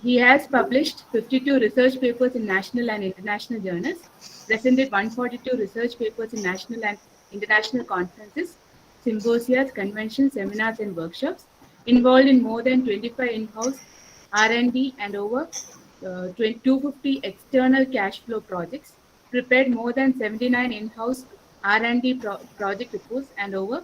He has published 52 research papers in national and international journals, presented 142 research papers in national and international conferences, symposia, conventions, seminars, and workshops, involved in more than 25 in-house R&D and over 250 external cash flow projects, prepared more than 79 in-house R&D project reports and over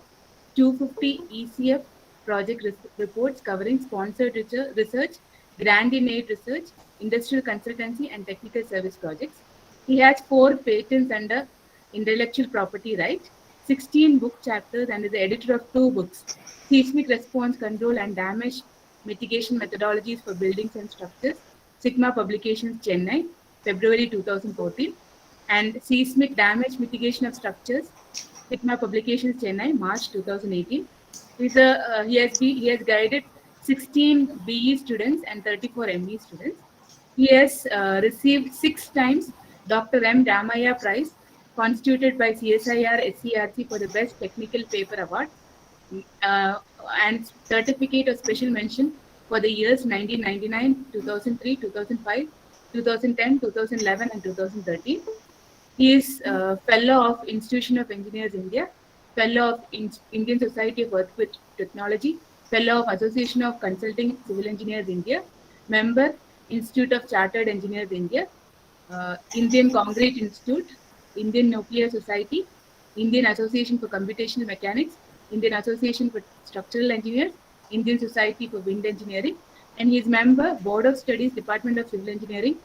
250 ECF project reports covering sponsored research, grant in aid research, industrial consultancy, and technical service projects. He has 4 patents under intellectual property right, 16 book chapters, and is the editor of 2 books, Seismic Response Control and Damage Mitigation Methodologies for Buildings and Structures, Sigma Publications, Chennai, February 2014, and Seismic Damage Mitigation of Structures, Sigma Publications, Chennai, March 2018. He has guided 16 BE students and 34 ME students. He has received 6 times Dr. M. Ramaya Prize, constituted by CSIR SCRC for the Best Technical Paper Award, uh, and certificate of special mention for the years 1999, 2003, 2005, 2010, 2011, and 2013. He is Fellow of Institution of Engineers India, Fellow of Indian Society of Earthquake Technology, Fellow of Association of Consulting Civil Engineers India, Member Institute of Chartered Engineers India, Indian Concrete Institute, Indian Nuclear Society, Indian Association for Computational Mechanics, Indian Association for Structural Engineers, Indian Society for Wind Engineering, and he is member Board of Studies, Department of Civil Engineering,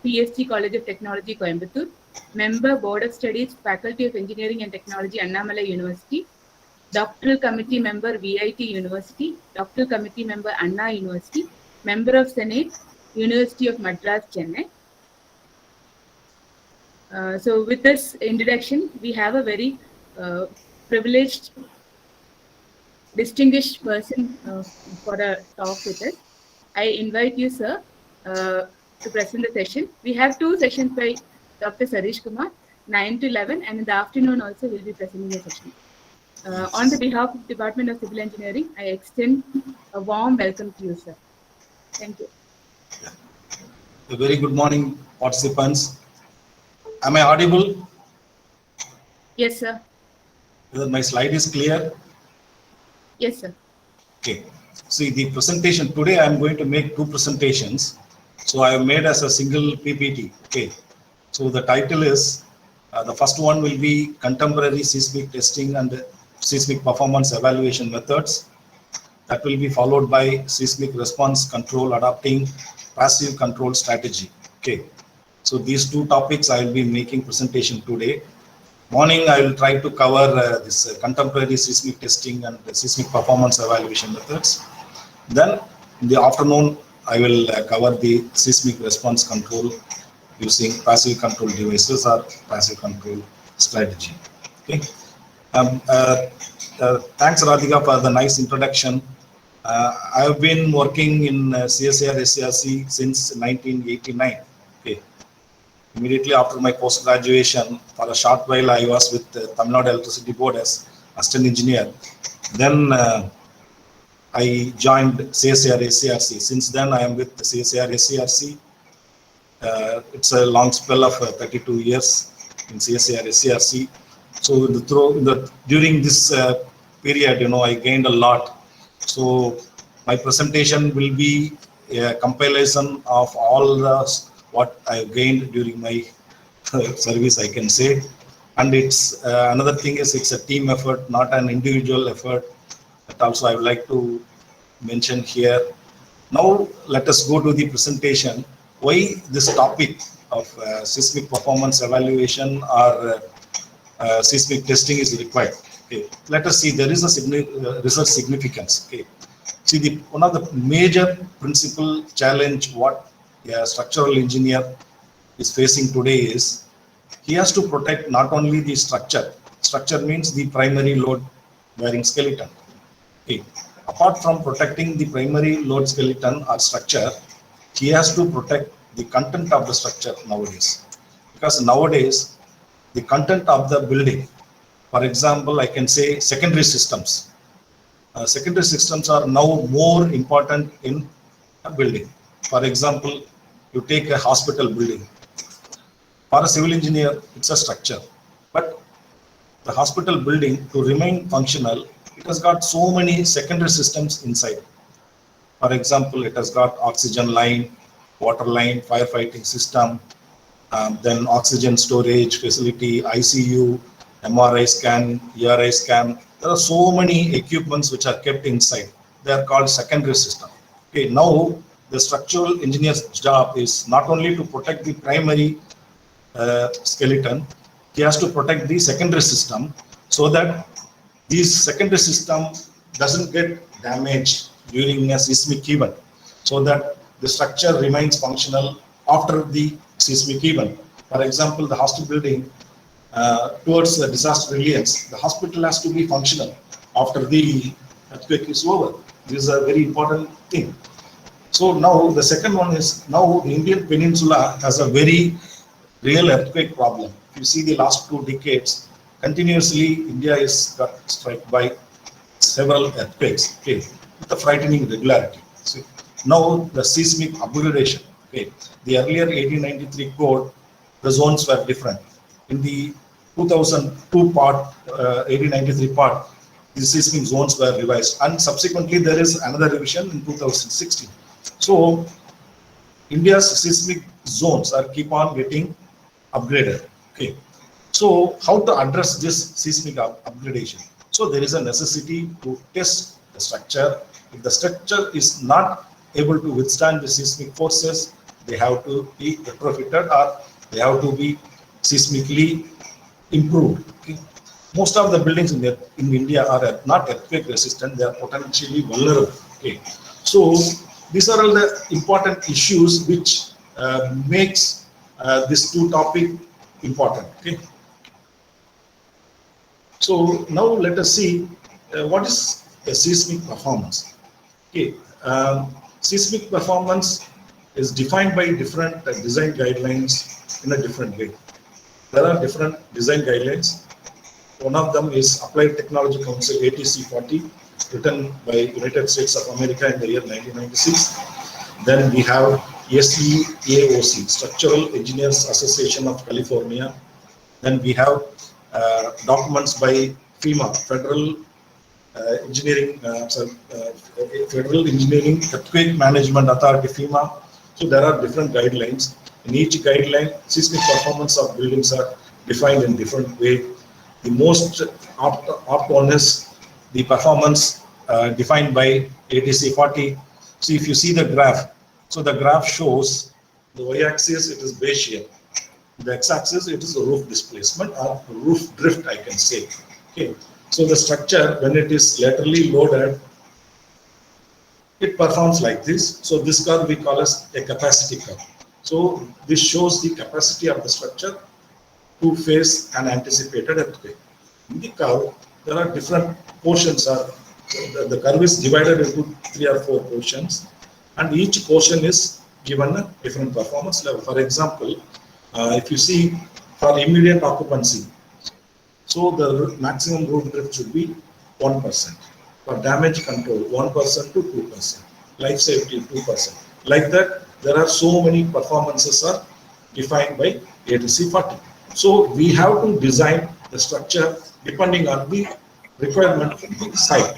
PSG College of Technology, Coimbatore, member Board of Studies, Faculty of Engineering and Technology, Annamalai University, Doctoral Committee member, VIT University, Doctoral Committee member, Anna University, member of Senate, University of Madras, Chennai. So with this introduction, we have a very privileged, distinguished person for a talk with us. I invite you, sir, to present the session. We have 2 sessions by Dr. Sarish Kumar, 9 to 11, and in the afternoon also we'll be presenting a session. On the behalf of Department of Civil Engineering, I extend a warm welcome to you, sir. Thank you. A very good morning, participants. Am I audible? Yes, sir. Whether my slide is clear? Yes, sir. Okay. See, the presentation today, I am going to make 2 presentations. So I have made as a single PPT. Okay. So the title is, the first one will be Contemporary Seismic Testing and Seismic Performance Evaluation Methods. That will be followed by Seismic Response Control Adopting Passive Control Strategy. Okay. So these 2 topics I will be making presentation today. Morning I will try to cover this contemporary seismic testing and seismic performance evaluation methods. Then in the afternoon I will cover the seismic response control using passive control devices or passive control strategy. Okay. Thanks Radhika for the nice introduction. I have been working in CSIR SCRC since 1989. Okay. Immediately after my post-graduation, for a short while I was with Tamil Nadu Electricity Board as assistant engineer. Then I joined CSIR SCRC. Since then I am with CSIR SCRC. It's a long spell of 32 years in CSIR SCRC. So during this period, I gained a lot. So my presentation will be a compilation of all what I gained during my service, I can say. And it's another thing is it's a team effort, not an individual effort. That also I would like to mention here. Now let us go to the presentation. Why this topic of seismic performance evaluation or seismic testing is required. Okay. Let us see, there is a research significance. Okay. See, one of the major principal challenge what a structural engineer is facing today is he has to protect not only the structure. Structure means the primary load bearing skeleton. Okay. Apart from protecting the primary load skeleton or structure, he has to protect the content of the structure nowadays. Because nowadays, the content of the building, for example, I can say secondary systems. Secondary systems are now more important in a building. For example, you take a hospital building. For a civil engineer, it's a structure. But the hospital building, to remain functional, it has got so many secondary systems inside. For example, it has got oxygen line, water line, firefighting system, then oxygen storage facility, ICU, MRI scan, ERI scan. There are so many equipments which are kept inside. They are called secondary system. Okay, now the structural engineer's job is not only to protect the primary skeleton, he has to protect the secondary system so that these secondary system doesn't get damaged during a seismic event, so that the structure remains functional after the seismic event. For example, the hospital building, towards the disaster resilience, the hospital has to be functional after the earthquake is over. This is a very important thing. So now the second one is, now the Indian Peninsula has a very real earthquake problem. If you see the last 2 decades, continuously India is got struck by several earthquakes, okay, with a frightening regularity. See, now the seismic upgradation, okay, the earlier 1893 code, the zones were different. In the 2002 part, 1893 part, the seismic zones were revised, and subsequently there is another revision in 2016. So India's seismic zones are keep on getting upgraded. Okay, so how to address this seismic upgradation? So there is a necessity to test the structure. If the structure is not able to withstand the seismic forces, they have to be retrofitted or they have to be seismically improved. Okay. Most of the buildings in India are not earthquake resistant; they are potentially vulnerable. Okay, so these are all the important issues which makes this 2 topic important. Okay. So now let us see what is a seismic performance. Okay, seismic performance is defined by different design guidelines in a different way. There are different design guidelines. One of them is Applied Technology Council ATC 40, written by United States of America in the year 1996. Then we have SEAOC, Structural Engineers Association of California. Then we have documents by FEMA, Federal Engineering Earthquake Management Authority, FEMA. So there are different guidelines. In each guideline, seismic performance of buildings are defined in different way. The most opt one is the performance defined by ATC 40. So if you see the graph, so the graph shows the y-axis, it is base shear. The x-axis, it is roof displacement or roof drift, I can say. Okay. So the structure, when it is laterally loaded, it performs like this. So this curve we call as a capacity curve. So this shows the capacity of the structure to face an anticipated earthquake. In the curve, there are different portions. The curve is divided into 3 or 4 portions, and each portion is given a different performance level. For example, if you see for immediate occupancy, so the maximum roof drift should be 1%. For damage control, 1% to 2%. Life safety, 2%. Like that, there are so many performances are defined by ATC 40. So we have to design the structure depending on the requirement from the site.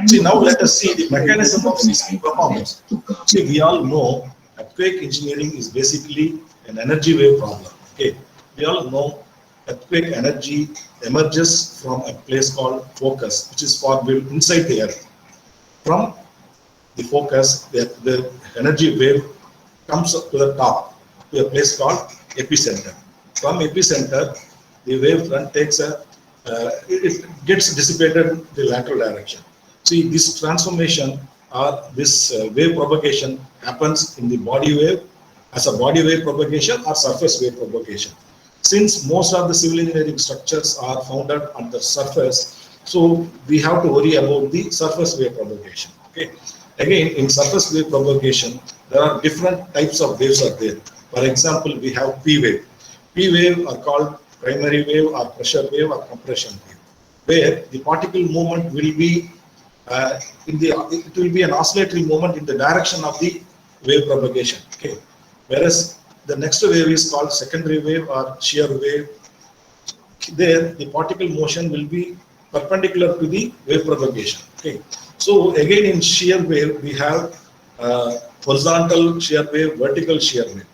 See, now let us see the mechanism of seismic performance. See, we all know earthquake engineering is basically an energy wave problem. Okay, we all know earthquake energy emerges from a place called focus, which is far inside the earth. From the focus, the energy wave comes up to the top, to a place called epicenter. From epicenter, the wave front takes it gets dissipated in the lateral direction. See, this transformation or this wave propagation happens in the body wave as a body wave propagation or surface wave propagation. Since most of the civil engineering structures are founded on the surface, so we have to worry about the surface wave propagation. Okay. Again, in surface wave propagation, there are different types of waves are there. For example, we have P wave. P wave are called primary wave or pressure wave or compression wave, where the particle movement will be it will be an oscillatory moment in the direction of the wave propagation. Okay, whereas the next wave is called secondary wave or shear wave. There, the particle motion will be perpendicular to the wave propagation. Okay, so again in shear wave we have horizontal shear wave, vertical shear wave.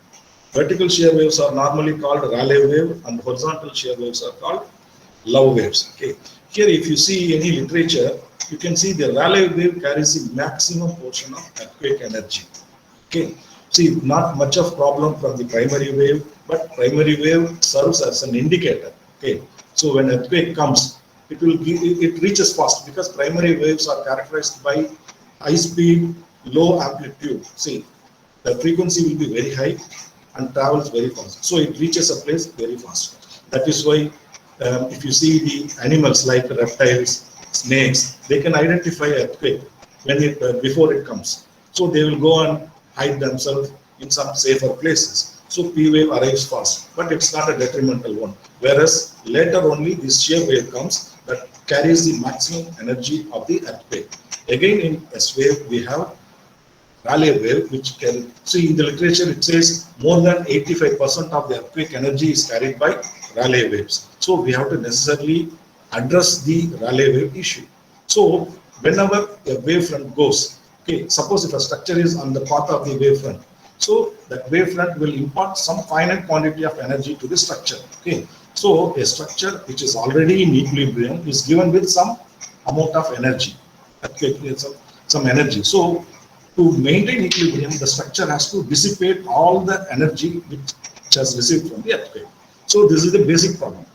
Vertical shear waves are normally called Rayleigh wave, and horizontal shear waves are called Love waves. Okay, here if you see any literature, you can see the Rayleigh wave carries the maximum portion of earthquake energy. Okay, see, not much of problem from the primary wave, but primary wave serves as an indicator. Okay, so when earthquake comes, it reaches fast because primary waves are characterized by high speed, low amplitude. See, the frequency will be very high and travels very fast, so it reaches a place very fast. That is why if you see the animals like reptiles, snakes, they can identify earthquake when before it comes. So they will go and hide themselves in some safer places. So P wave arrives fast, but it's not a detrimental one. Whereas later only this shear wave comes that carries the maximum energy of the earthquake. Again in S wave we have Rayleigh wave, which can see in the literature it says more than 85% of the earthquake energy is carried by Rayleigh waves. So we have to necessarily address the Rayleigh wave issue. So whenever a wavefront goes, okay, suppose if a structure is on the path of the wavefront, so that wavefront will impart some finite quantity of energy to the structure. Okay, so a structure which is already in equilibrium is given with some amount of energy, some energy. So to maintain equilibrium, the structure has to dissipate all the energy which has received from the earthquake. So this is the basic problem.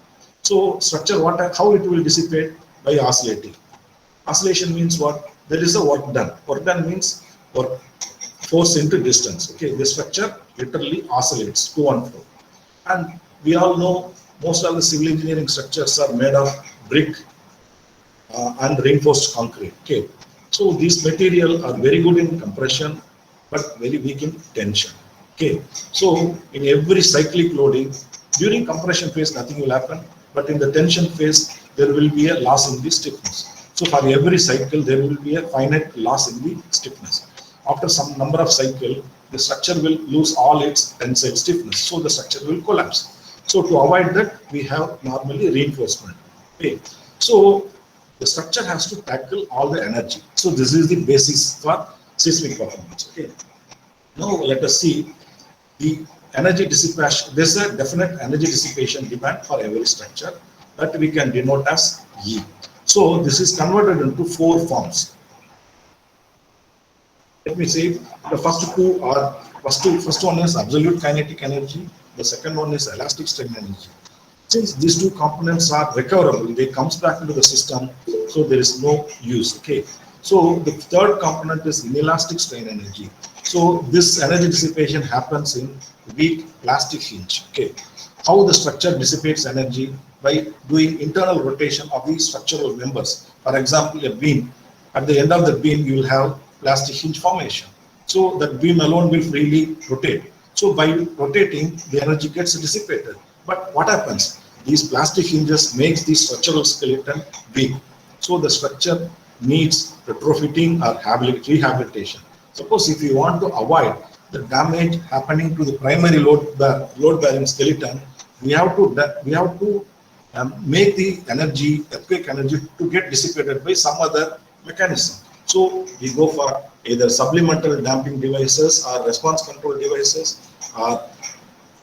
So structure, how it will dissipate? By oscillating. Oscillation means what? There is a work done. Work done means work force into distance. Okay, the structure literally oscillates to and fro. And we all know most of the civil engineering structures are made of brick and reinforced concrete. Okay, so these material are very good in compression, but very weak in tension. Okay, so in every cyclic loading, during compression phase nothing will happen, but in the tension phase there will be a loss in the stiffness. So for every cycle there will be a finite loss in the stiffness. After some number of cycles, the structure will lose all its tensile stiffness, so the structure will collapse. So to avoid that, we have normally reinforcement. Okay, so the structure has to tackle all the energy. So this is the basis for seismic performance. Okay, now let us see the energy dissipation. There is a definite energy dissipation demand for every structure that we can denote as E. So this is converted into 4 forms. Let me say the first two are, first one is absolute kinetic energy, the second one is elastic strain energy. Since these two components are recoverable, they comes back into the system, so there is no use. Okay, so the third component is inelastic strain energy. So this energy dissipation happens in weak plastic hinge. Okay, how the structure dissipates energy? By doing internal rotation of the structural members. For example, a beam, at the end of the beam you will have plastic hinge formation. So that beam alone will freely rotate. So by rotating, the energy gets dissipated. But what happens? These plastic hinges makes the structural skeleton weak. So the structure needs retrofitting or rehabilitation. Suppose if you want to avoid the damage happening to the primary load-bearing skeleton, we have to make the energy, earthquake energy, to get dissipated by some other mechanism. So we go for either supplemental damping devices or response control devices or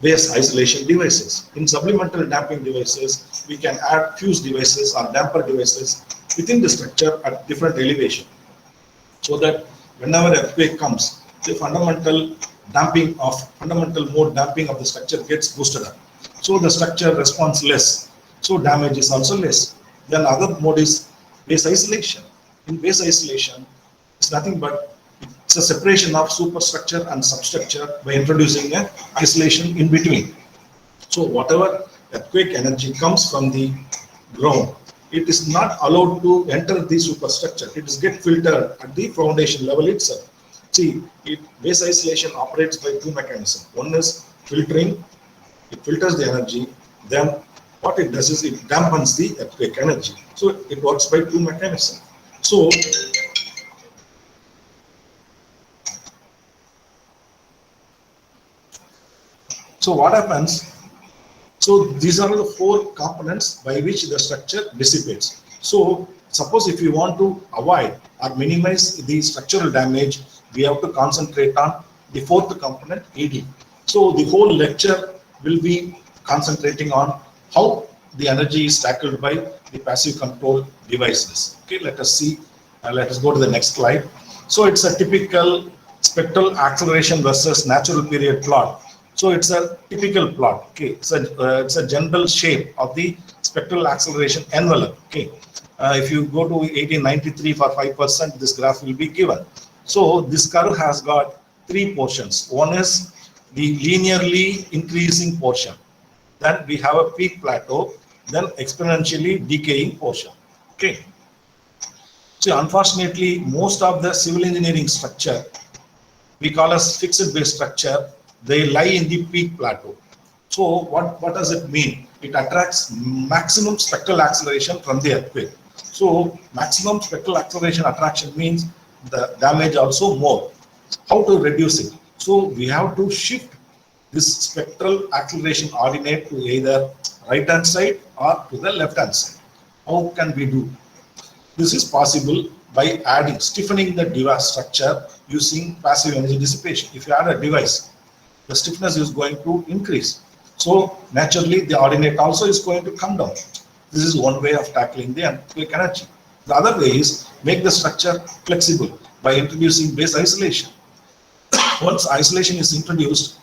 base isolation devices. In supplemental damping devices, we can add fuse devices or damper devices within the structure at different elevation, so that whenever earthquake comes, the fundamental mode damping of the structure gets boosted up. So the structure responds less, so damage is also less. Then other mode is base isolation. In base isolation, it's nothing but it's a separation of superstructure and substructure by introducing an isolation in between. So whatever earthquake energy comes from the ground, it is not allowed to enter the superstructure. It is get filtered at the foundation level itself. See, base isolation operates by 2 mechanisms. One is filtering. It filters the energy. Then what it does is it dampens the earthquake energy. So it works by 2 mechanisms. So So what happens? So these are the four components by which the structure dissipates. So suppose if you want to avoid or minimize the structural damage, we have to concentrate on the fourth component, ED. So the whole lecture will be concentrating on how the energy is tackled by the passive control devices. Okay, let us see. Let us go to the next slide. So it's a typical spectral acceleration versus natural period plot. So it's a typical plot. Okay, it's a general shape of the spectral acceleration envelope. Okay, if you go to 1893 for 5%, this graph will be given. So this curve has got three portions. One is the linearly increasing portion. Then we have a peak plateau, then exponentially decaying portion. Okay. So unfortunately, most of the civil engineering structure we call as fixed base structure, they lie in the peak plateau. So what does it mean? It attracts maximum spectral acceleration from the earthquake. So maximum spectral acceleration attraction means the damage also more. How to reduce it? So we have to shift this spectral acceleration ordinate to either right hand side or to the left hand side. How can we do? This is possible by adding, stiffening the device structure using passive energy dissipation. If you add a device, the stiffness is going to increase. So naturally, the ordinate also is going to come down. This is one way of tackling the earthquake energy. The other way is make the structure flexible by introducing base isolation. Once isolation is introduced,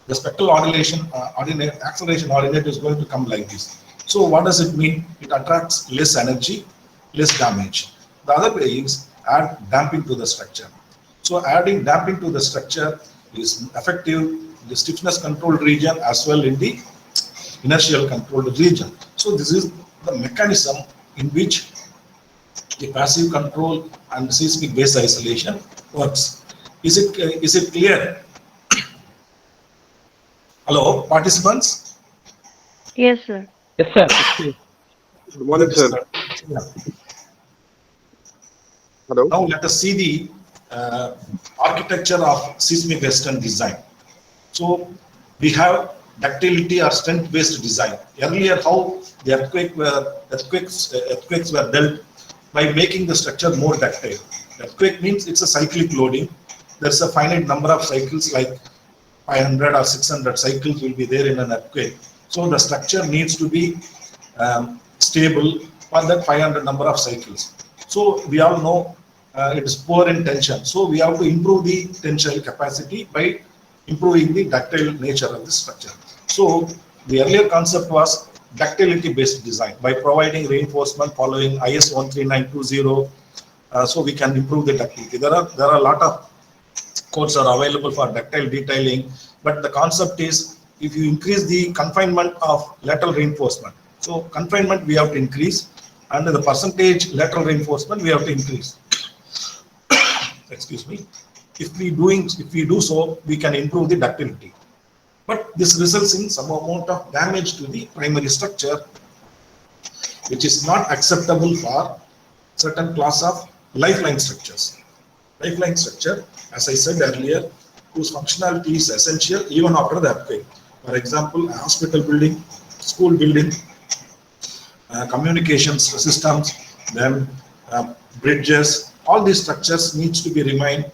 the spectral acceleration ordinate is going to come like this. So what does it mean? It attracts less energy, less damage. The other way is add damping to the structure. So adding damping to the structure is effective in the stiffness controlled region as well in the inertial controlled region. So this is the mechanism in which the passive control and seismic base isolation works. Is it clear? Hello, participants? Yes, sir. Yes, sir. Good morning, sir. Yeah. Hello. Now let us see the architecture of seismic western design. So we have ductility or strength-based design. Earlier, how the earthquakes were dealt by making the structure more ductile. Earthquake means it's a cyclic loading. There's a finite number of cycles, like 500 or 600 cycles will be there in an earthquake. So the structure needs to be stable for that 500 number of cycles. So we all know it is poor in tension. So we have to improve the tensile capacity by improving the ductile nature of the structure. So the earlier concept was ductility based design by providing reinforcement following IS 13920. So we can improve the ductility. There are a lot of codes are available for ductile detailing, but the concept is if you increase the confinement of lateral reinforcement, so confinement we have to increase, and the percentage lateral reinforcement we have to increase. Excuse me. If we do so, we can improve the ductility. But this results in some amount of damage to the primary structure, which is not acceptable for certain class of lifeline structures. Lifeline structure, as I said earlier, whose functionality is essential even after the earthquake. For example, a hospital building, school building, communications systems, then bridges, all these structures needs to be remain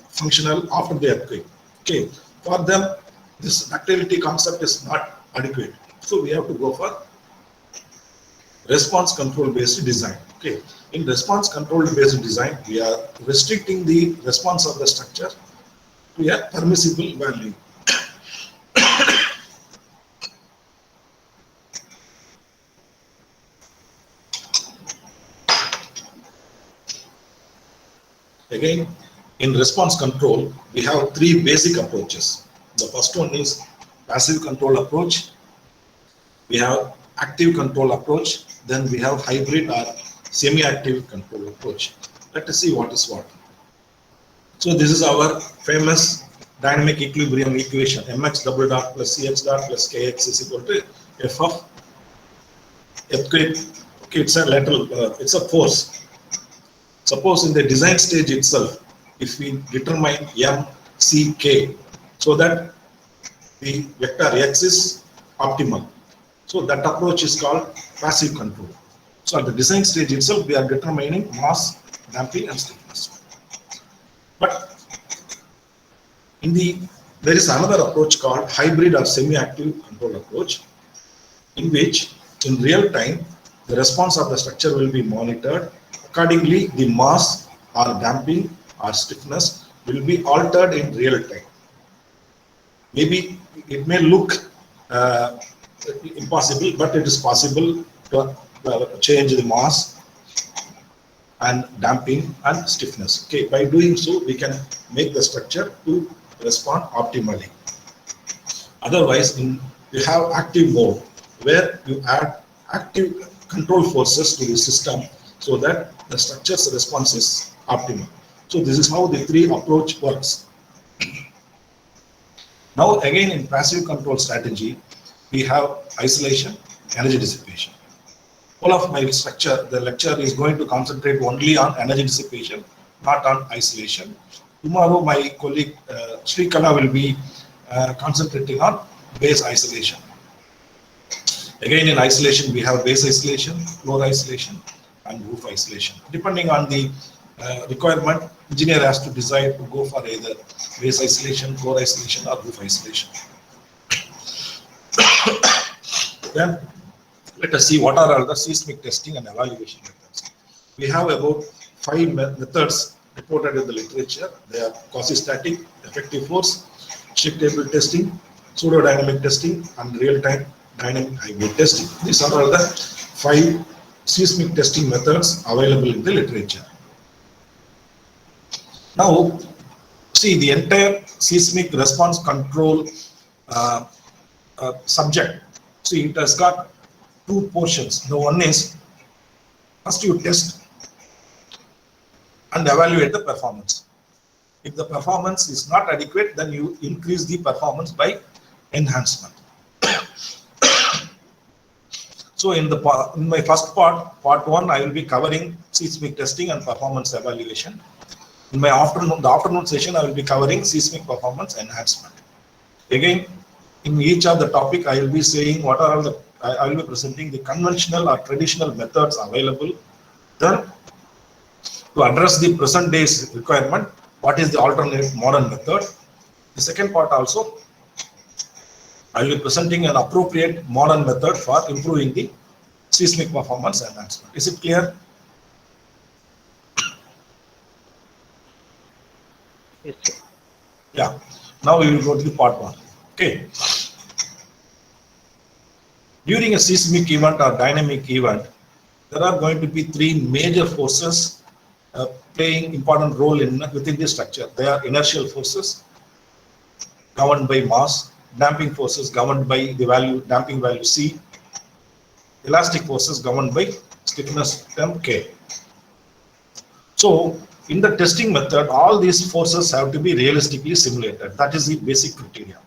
functional after the earthquake. Okay, for them, this ductility concept is not adequate. So we have to go for response control based design. Okay, in response control based design, we are restricting the response of the structure to a permissible value. Again, in response control, we have three basic approaches. The first one is passive control approach. We have active control approach. Then we have hybrid or semi-active control approach. Let us see what is what. So this is our famous dynamic equilibrium equation, mx double dot plus ch dot plus kx is equal to f of earthquake. Okay, it's a lateral, it's a force. Suppose in the design stage itself, if we determine m, c, k, so that the vector x is optimal. So that approach is called passive control. So at the design stage itself, we are determining mass, damping, and stiffness. But there is another approach called hybrid or semi-active control approach, in which in real time the response of the structure will be monitored. Accordingly, the mass or damping or stiffness will be altered in real time. Maybe it may look impossible, but it is possible to change the mass and damping and stiffness. Okay, by doing so, we can make the structure to respond optimally. Otherwise, you have active mode where you add active control forces to the system so that the structure's response is optimal. So this is how the three approach works. Now again, in passive control strategy, we have isolation, energy dissipation. All of my the lecture is going to concentrate only on energy dissipation, not on isolation. Tomorrow, my colleague Srikala will be concentrating on base isolation. Again, in isolation, we have base isolation, floor isolation, and roof isolation. Depending on the requirement, engineer has to decide to go for either base isolation, floor isolation, or roof isolation. Then let us see what are all the seismic testing and evaluation methods. We have about 5 methods reported in the literature. They are quasi-static, effective force, shift table testing, pseudo-dynamic testing, and real-time dynamic hybrid testing. These are all the 5 seismic testing methods available in the literature. Now, see the entire seismic response control subject. See, it has got 2 portions. The one is, first you test and evaluate the performance. If the performance is not adequate, then you increase the performance by enhancement. So in my first part 1, I will be covering seismic testing and performance evaluation. In my afternoon session, I will be covering seismic performance enhancement. Again, in each of the topic, I will be saying what are I will be presenting the conventional or traditional methods available. Then, to address the present day's requirement, what is the alternate modern method? The second part also, I will be presenting an appropriate modern method for improving the seismic performance enhancement. Is it clear? Yes, sir. Yeah. Now we will go to the part 1. Okay. During a seismic event or dynamic event, there are going to be 3 major forces playing important role within the structure. They are inertial forces governed by mass, damping forces governed by the damping value C, elastic forces governed by stiffness term K. So in the testing method, all these forces have to be realistically simulated. That is the basic criteria.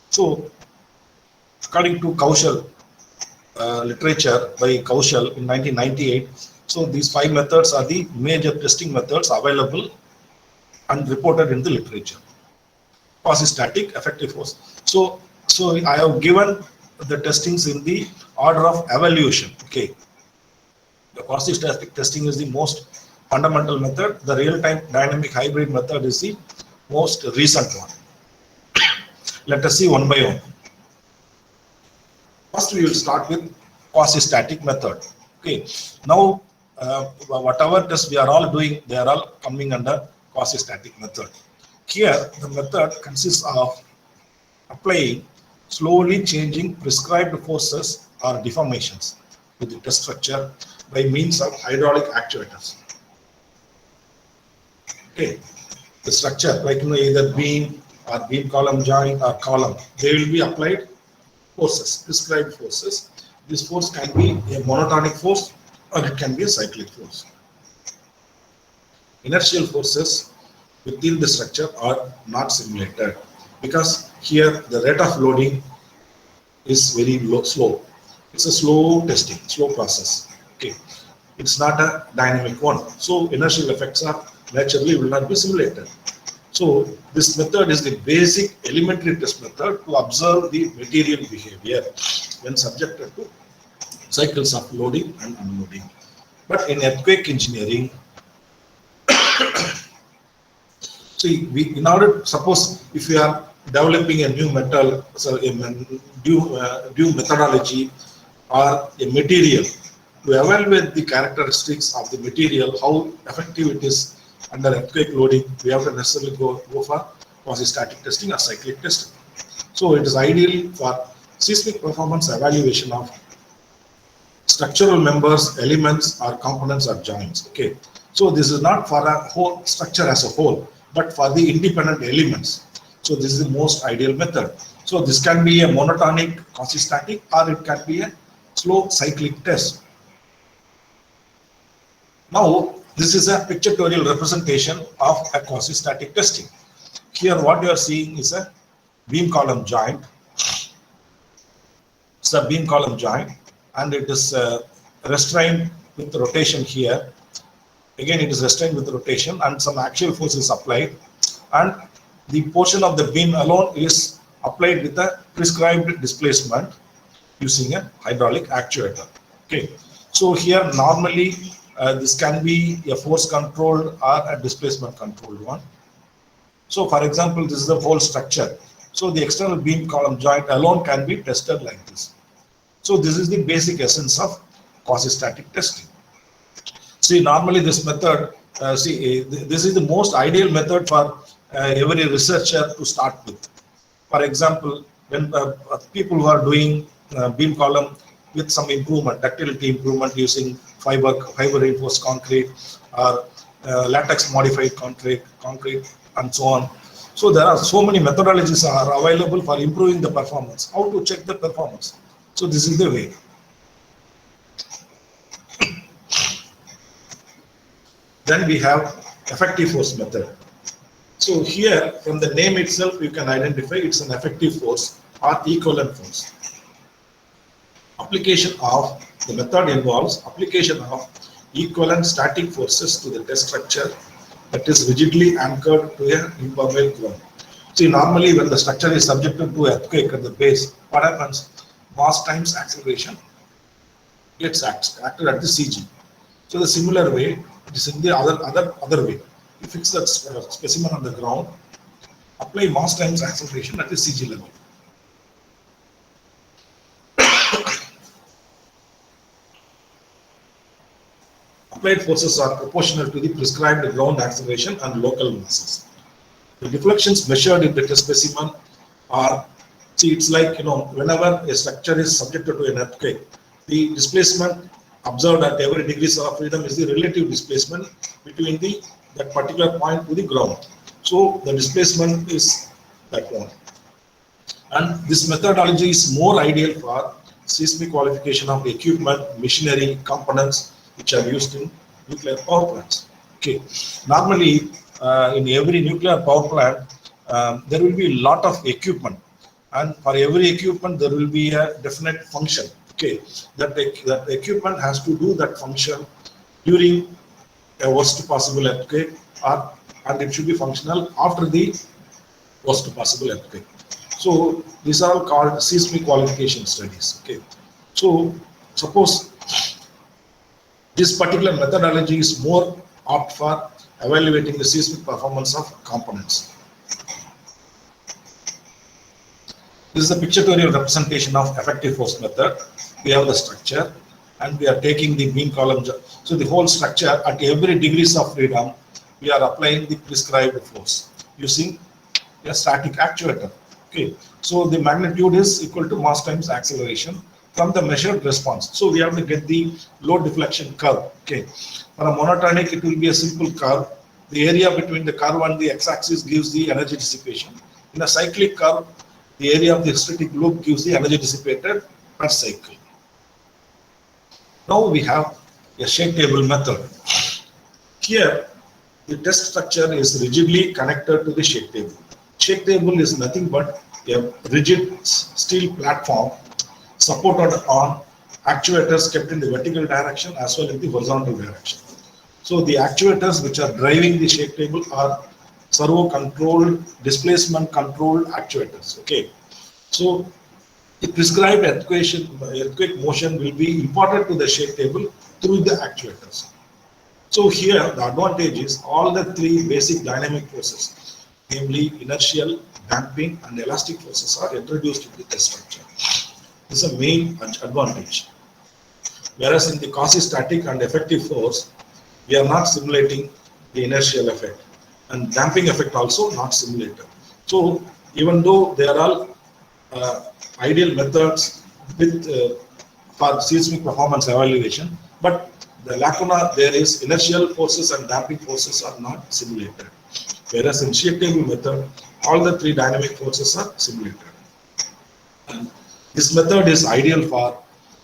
So according to Kaushal, literature by Kaushal in 1998, so these 5 methods are the major testing methods available and reported in the literature. Quasi-static, effective force. So I have given the testings in the order of evaluation. Okay, the quasi-static testing is the most fundamental method. The real-time dynamic hybrid method is the most recent one. Let us see one by one. First, we will start with quasi-static method. Okay, now whatever tests we are all doing, they are all coming under quasi-static method. Here, the method consists of applying slowly changing prescribed forces or deformations to the test structure by means of hydraulic actuators. Okay, the structure like either beam or beam column joint or column, they will be applied forces, prescribed forces. This force can be a monotonic force or it can be a cyclic force. Inertial forces within the structure are not simulated because here the rate of loading is very slow. It's a slow testing, slow process. Okay, it's not a dynamic one. So inertial effects are naturally will not be simulated. So this method is the basic elementary test method to observe the material behavior when subjected to cycles of loading and unloading. But in earthquake engineering, see, in order, suppose if you are developing a new metal, so a new methodology or a material to evaluate the characteristics of the material, how effective it is under earthquake loading, we have to necessarily go for quasi-static testing or cyclic testing. So it is ideal for seismic performance evaluation of structural members, elements, or components or joints. Okay, so this is not for a whole structure as a whole, but for the independent elements. So this is the most ideal method. So this can be a monotonic quasi-static, or it can be a slow cyclic test. Now, this is a pictorial representation of a quasi-static testing. Here, what you are seeing is a beam column joint. It's a beam column joint, and it is restrained with rotation here. Again, it is restrained with rotation, and some axial force is applied, and the portion of the beam alone is applied with a prescribed displacement using a hydraulic actuator. Okay, so here normally this can be a force controlled or a displacement controlled one. So for example, this is the whole structure. So the external beam column joint alone can be tested like this. So this is the basic essence of quasi-static testing. See, normally this method, this is the most ideal method for every researcher to start with. For example, when people who are doing beam column with some improvement, ductility improvement using fiber reinforced concrete or latex modified concrete and so on. So there are so many methodologies are available for improving the performance. How to check the performance? So this is the way. Then we have effective force method. So here, from the name itself, you can identify it's an effective force or equivalent force. Application of the method involves application of equivalent static forces to the test structure that is rigidly anchored to an impermeable ground. See, normally when the structure is subjected to earthquake at the base, what happens? Mass times acceleration gets acted at the CG. So the similar way, it is in the other way. You fix that specimen on the ground, apply mass times acceleration at the CG level. Applied forces are proportional to the prescribed ground acceleration and local masses. The deflections measured in the test specimen are, see, it's like, whenever a structure is subjected to an earthquake, the displacement observed at every degrees of freedom is the relative displacement between that particular point to the ground. So the displacement is that one. And this methodology is more ideal for seismic qualification of equipment, machinery, components which are used in nuclear power plants. Okay. Normally, in every nuclear power plant, there will be a lot of equipment, and for every equipment there will be a definite function. Okay, that equipment has to do that function during a worst possible earthquake, and it should be functional after the worst possible earthquake. So these are all called seismic qualification studies. Okay, so suppose this particular methodology is more apt for evaluating the seismic performance of components. This is the pictorial representation of effective force method. We have the structure and we are taking the beam column. So the whole structure at every degrees of freedom, we are applying the prescribed force using a static actuator. Okay, so the magnitude is equal to mass times acceleration from the measured response. So we have to get the load deflection curve. Okay, for a monotonic, it will be a simple curve. The area between the curve and the x-axis gives the energy dissipation. In a cyclic curve, the area of the hysteretic loop gives the energy dissipated per cycle. Now we have a shake table method. Here, the test structure is rigidly connected to the shake table. Shake table is nothing but a rigid steel platform supported on actuators kept in the vertical direction as well as the horizontal direction. So the actuators which are driving the shake table are servo controlled, displacement controlled actuators. Okay, so the prescribed earthquake motion will be imparted to the shake table through the actuators. So here the advantage is all the three basic dynamic forces, namely inertial, damping, and elastic forces are introduced into the structure. This is a main advantage. Whereas in the quasi-static and effective force, we are not simulating the inertial effect, and damping effect also not simulated. So even though they are all ideal methods with for seismic performance evaluation, but the lacuna there is inertial forces and damping forces are not simulated. Whereas in shake table method, all the three dynamic forces are simulated. And this method is ideal for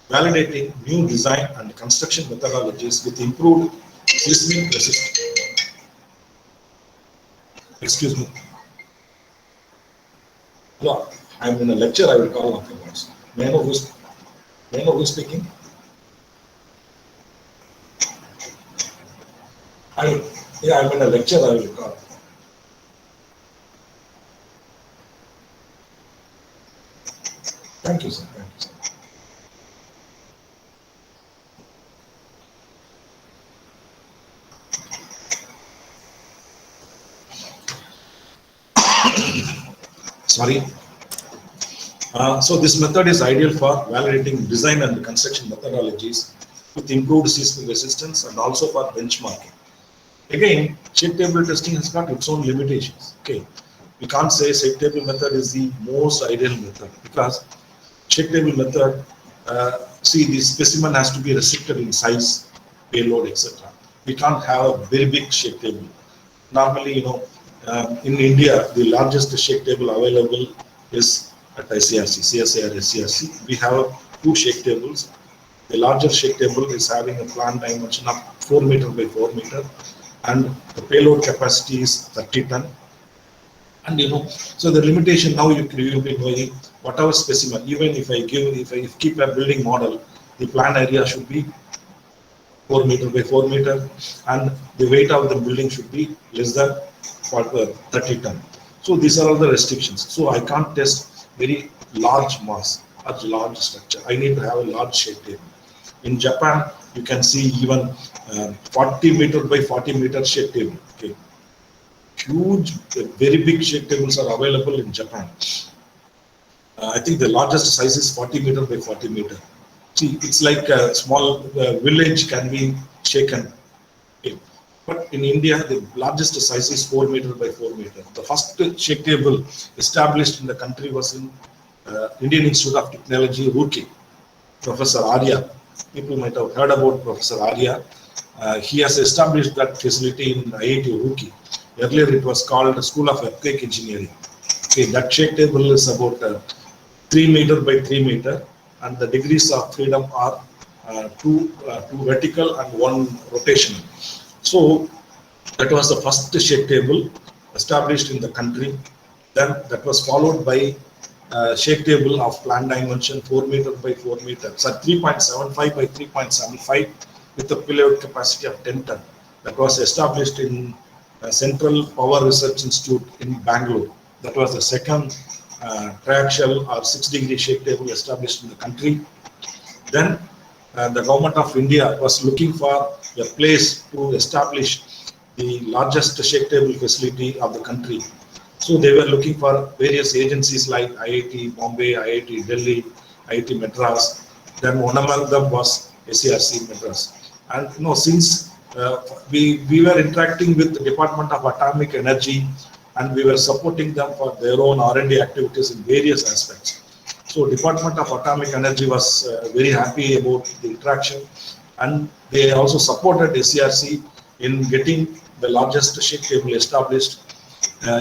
validating new design and construction methodologies with improved seismic resistance. Excuse me. No, I'm in a lecture, I will call afterwards. May I know who's speaking? I'm in a lecture, I will call. Thank you, sir. Thank you, sir. Sorry. So this method is ideal for validating design and construction methodologies with improved seismic resistance and also for benchmarking. Again, shake table testing has got its own limitations. Okay, we can't say shake table method is the most ideal method because shake table method, see the specimen has to be restricted in size, payload, etc. We can't have a very big shake table. Normally, in India, the largest shake table available is at ICRC, CSIR, SCRC. We have 2 shake tables. The larger shake table is having a planned dimension of 4 meter by 4 meter, and the payload capacity is 30 ton. And so the limitation now you will be knowing whatever specimen, even if I keep a building model, the plan area should be 4 meter by 4 meter, and the weight of the building should be less than 30 ton. So these are all the restrictions. So I can't test very large mass or large structure. I need to have a large shake table. In Japan, you can see even 40 meter by 40 meter shake table. Okay, huge, very big shake tables are available in Japan. I think the largest size is 40 meter by 40 meter. See, it's like a small village can be shaken. Okay. But in India, the largest size is 4 meter by 4 meter. The first shake table established in the country was in Indian Institute of Technology, Roorkee. Professor Arya. People might have heard about Professor Arya. He has established that facility in IIT Roorkee. Earlier, it was called School of Earthquake Engineering. Okay, that shake table is about 3 meter by 3 meter, and the degrees of freedom are two vertical and 1 rotational. So that was the first shake table established in the country. Then that was followed by shake table of plan dimension 4 meter by 4 meter, so 3.75 by 3.75 with a payload capacity of 10 ton. That was established in Central Power Research Institute in Bangalore. That was the second triaxial or 6-degree shake table established in the country. Then the government of India was looking for a place to establish the largest shake table facility of the country. So they were looking for various agencies like IIT Bombay, IIT Delhi, IIT Madras. Then one among them was SCRC Madras. And since we were interacting with the Department of Atomic Energy, and we were supporting them for their own R&D activities in various aspects. So Department of Atomic Energy was very happy about the interaction, and they also supported SCRC in getting the largest shake table established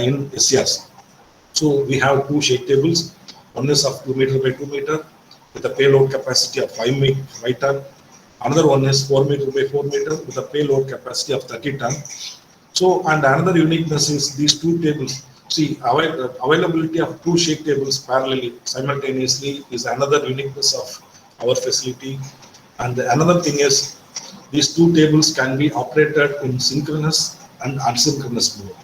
in SCRC. So we have 2 shake tables. One is of 2 meter by 2 meter with a payload capacity of 5 ton. Another one is 4 meter by 4 meter with a payload capacity of 30 ton. So, and another uniqueness is these 2 tables. See, availability of 2 shake tables parallelly, simultaneously is another uniqueness of our facility. And another thing is, these 2 tables can be operated in synchronous and asynchronous mode.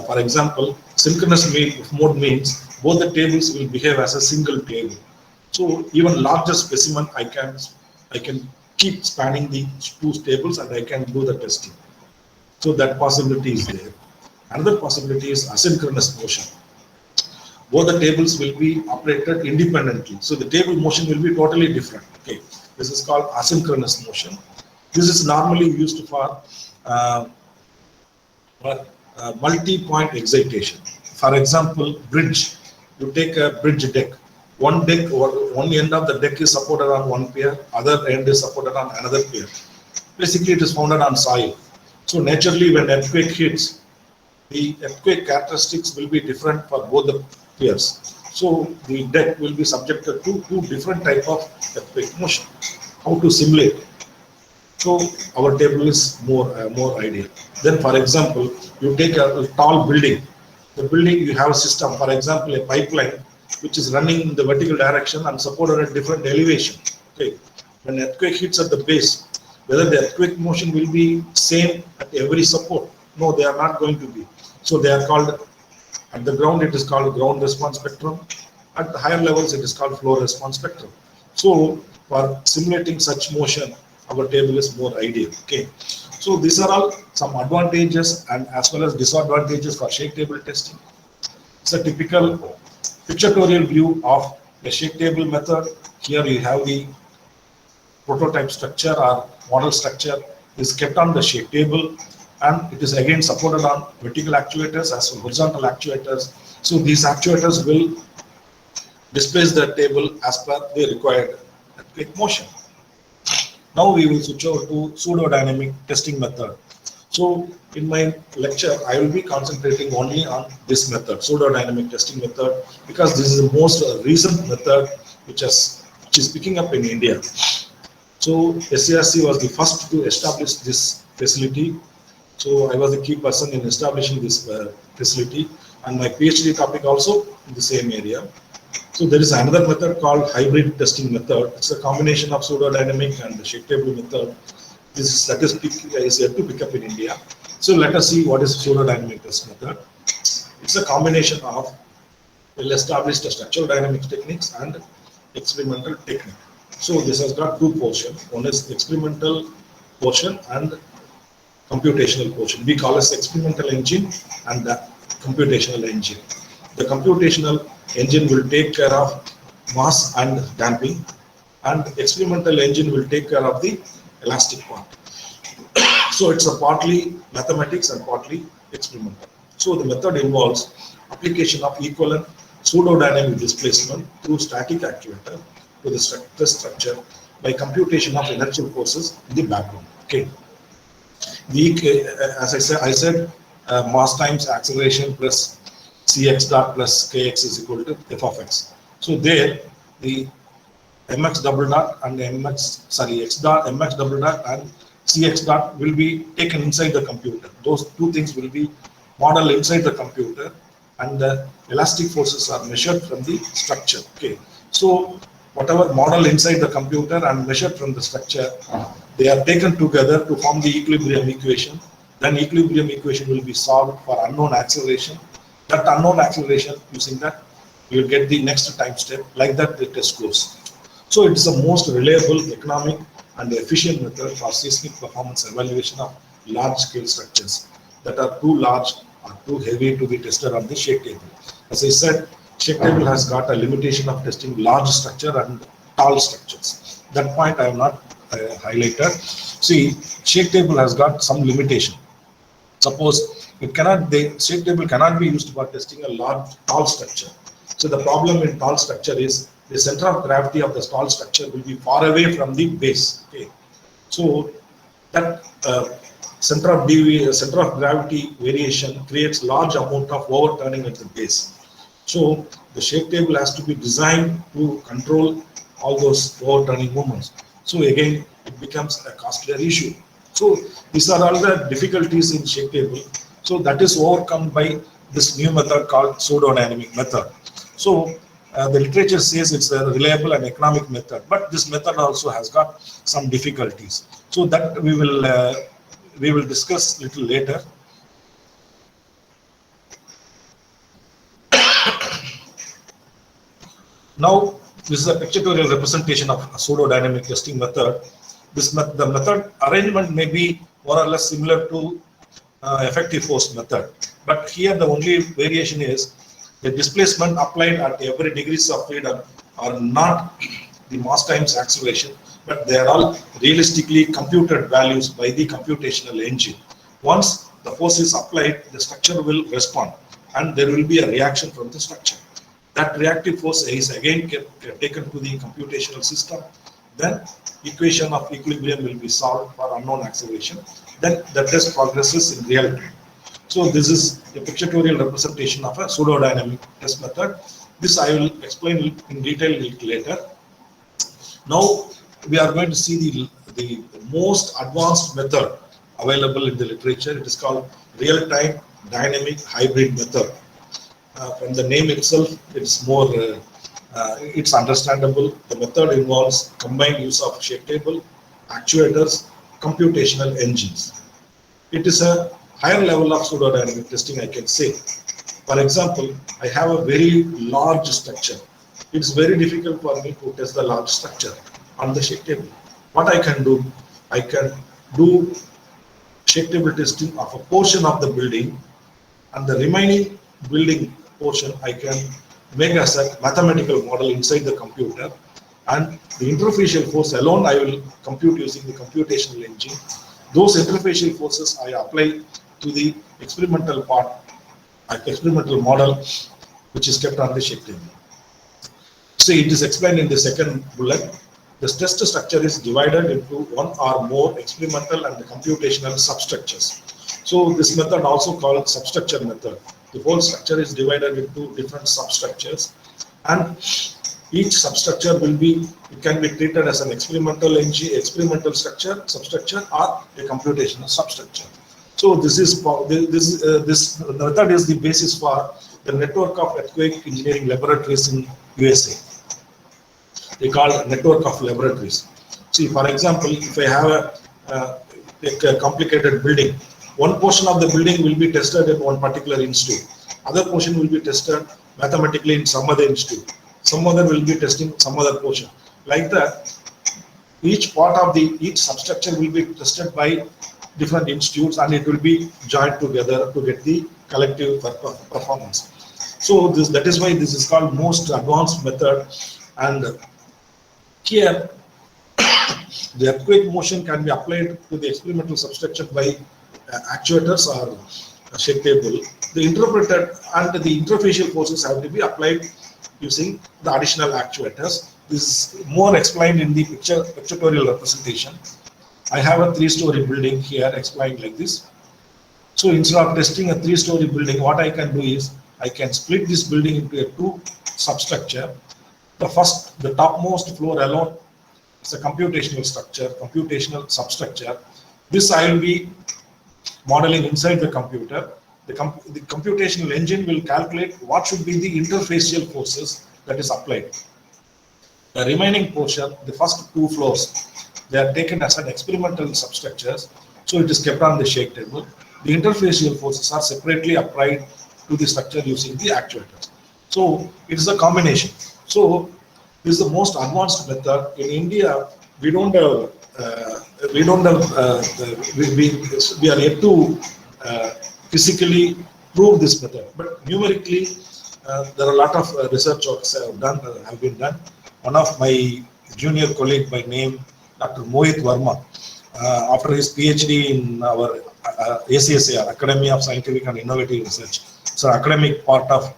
For example, synchronous mode means both the tables will behave as a single table. So even larger specimen, I can keep spanning the two tables and I can do the testing. So that possibility is there. Another possibility is asynchronous motion. Both the tables will be operated independently. So the table motion will be totally different. Okay, this is called asynchronous motion. This is normally used for multi-point excitation. For example, bridge. You take a bridge deck. One deck or one end of the deck is supported on one pier, other end is supported on another pier. Basically, it is founded on soil. So naturally, when earthquake hits, the earthquake characteristics will be different for both the piers. So the deck will be subjected to two different type of earthquake motion. How to simulate? So our table is more ideal. Then, for example, you take a tall building. The building, you have a system. For example, a pipeline which is running in the vertical direction and supported at different elevation. Okay, when earthquake hits at the base, whether the earthquake motion will be same at every support? No, they are not going to be. So they are called, at the ground it is called ground response spectrum. At the higher levels it is called flow response spectrum. So for simulating such motion, our table is more ideal. Okay, so these are all some advantages and as well as disadvantages for shake table testing. It's a typical pictorial view of the shake table method. Here you have the prototype structure or model structure is kept on the shake table, and it is again supported on vertical actuators as well as horizontal actuators. So these actuators will displace the table as per the required earthquake motion. Now we will switch over to pseudo-dynamic testing method. So in my lecture, I will be concentrating only on this method, pseudo-dynamic testing method, because this is the most recent method which is picking up in India. So SARC was the first to establish this facility. So I was the key person in establishing this facility, and my PhD topic also in the same area. So there is another method called hybrid testing method. It's a combination of pseudo-dynamic and the shake table method. This is yet to pick up in India. So let us see what is pseudo-dynamic test method. It's a combination of well-established structural dynamics techniques and experimental technique. So this has got two portions. One is experimental portion and computational portion. We call it experimental engine and the computational engine. The computational engine will take care of mass and damping, and experimental engine will take care of the elastic part. So it's a partly mathematics and partly experimental. So the method involves application of equivalent pseudo-dynamic displacement through static actuator to the test structure by computation of inertial forces in the background. Okay. As I said, mass times acceleration plus Cx dot plus Kx is equal to f of x. So there, the mx double dot and x dot, mx double dot and Cx dot will be taken inside the computer. Those two things will be modeled inside the computer, and the elastic forces are measured from the structure. Okay. So whatever model inside the computer and measured from the structure, they are taken together to form the equilibrium equation. Then equilibrium equation will be solved for unknown acceleration. That unknown acceleration, using that, you will get the next time step. Like that, the test goes. So it is the most reliable, economic, and efficient method for seismic performance evaluation of large-scale structures that are too large or too heavy to be tested on the shake table. As I said, shake table has got a limitation of testing large structure and tall structures. That point I have not highlighted. See, shake table has got some limitation. Suppose the shake table cannot be used for testing a large tall structure. So the problem in tall structure is the center of gravity of the tall structure will be far away from the base. Okay. So that center of gravity variation creates large amount of overturning at the base. So the shake table has to be designed to control all those overturning moments. So again, it becomes a costlier issue. So these are all the difficulties in shake table. So that is overcome by this new method called pseudo-dynamic method. So the literature says it's a reliable and economic method, but this method also has got some difficulties. So that we will discuss little later. Now, this is a pictorial representation of a pseudo-dynamic testing method. The method arrangement may be more or less similar to effective force method, but here the only variation is the displacement applied at every degrees of freedom are not the mass times acceleration, but they are all realistically computed values by the computational engine. Once the force is applied, the structure will respond and there will be a reaction from the structure. That reactive force is again taken to the computational system. Then equation of equilibrium will be solved for unknown acceleration. Then the test progresses in real time. So this is a pictorial representation of a pseudo-dynamic test method. This I will explain in detail later. Now we are going to see the most advanced method available in the literature. It is called real-time dynamic hybrid method. From the name itself, it's understandable. The method involves combined use of shake table, actuators, computational engines. It is a higher level of pseudo-dynamic testing, I can say. For example, I have a very large structure. It's very difficult for me to test the large structure on the shake table. What I can do shake table testing of a portion of the building, and the remaining building portion I can make as a mathematical model inside the computer, and the interfacial force alone I will compute using the computational engine. Those interfacial forces I apply to the experimental model which is kept on the shake table. So it is explained in the second bullet. The test structure is divided into one or more experimental and computational substructures. So this method also called substructure method. The whole structure is divided into different substructures, and each substructure can be treated as an experimental substructure or a computational substructure. So this method is the basis for the network of earthquake engineering laboratories in USA. They call it network of laboratories. See, for example, if I have a complicated building, one portion of the building will be tested in one particular institute. Other portion will be tested mathematically in some other institute. Some other will be testing some other portion. Like that, each part of each substructure will be tested by different institutes, and it will be joined together to get the collective performance. So that is why this is called most advanced method. And here, the earthquake motion can be applied to the experimental substructure by actuators or shake table. The interpreted and the interfacial forces have to be applied using the additional actuators. This is more explained in the pictorial representation. I have a 3-story building here explained like this. So instead of testing a 3-story building, what I can do is I can split this building into a 2 substructure. The topmost floor alone is a computational substructure. This I will be modeling inside the computer. The computational engine will calculate what should be the interfacial forces that is applied. The remaining portion, the first 2 floors, they are taken as an experimental substructures, so it is kept on the shake table. The interfacial forces are separately applied to the structure using the actuators. So it is a combination. So this is the most advanced method. In India, we are yet to physically prove this method, but numerically there are a lot of research works have been done. One of my junior colleague by name Dr. Mohit Verma, after his PhD in our ACSAR, Academy of Scientific and Innovative Research, so academic part of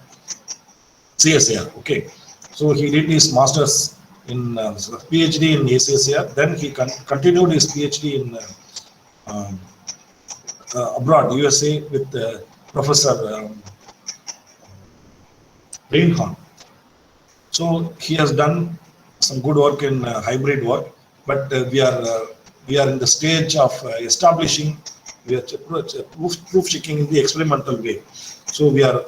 CSAR. Okay, so he did his master's in PhD in ACSAR. Then he continued his PhD in abroad, USA, with Professor Reinhardt. So he has done some good work in hybrid work, but we are in the stage of establishing, we are proof checking in the experimental way. So we are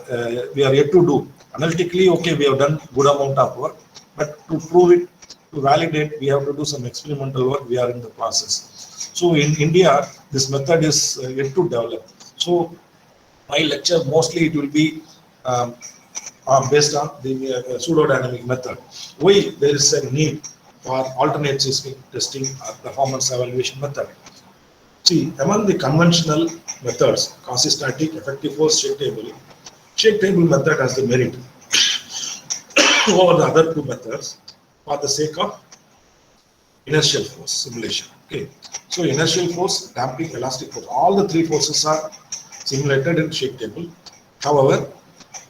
yet to do analytically. Okay, we have done good amount of work, but to prove it, to validate, we have to do some experimental work. We are in the process. So in India, this method is yet to develop. So my lecture mostly it will be are based on the pseudodynamic method. Why there is a need for alternate seismic testing or performance evaluation method? See, among the conventional methods, quasi-static, effective force, shake table method has the merit over the other two methods for the sake of inertial force simulation. Okay, so inertial force, damping, elastic force, all the three forces are simulated in shake table. However,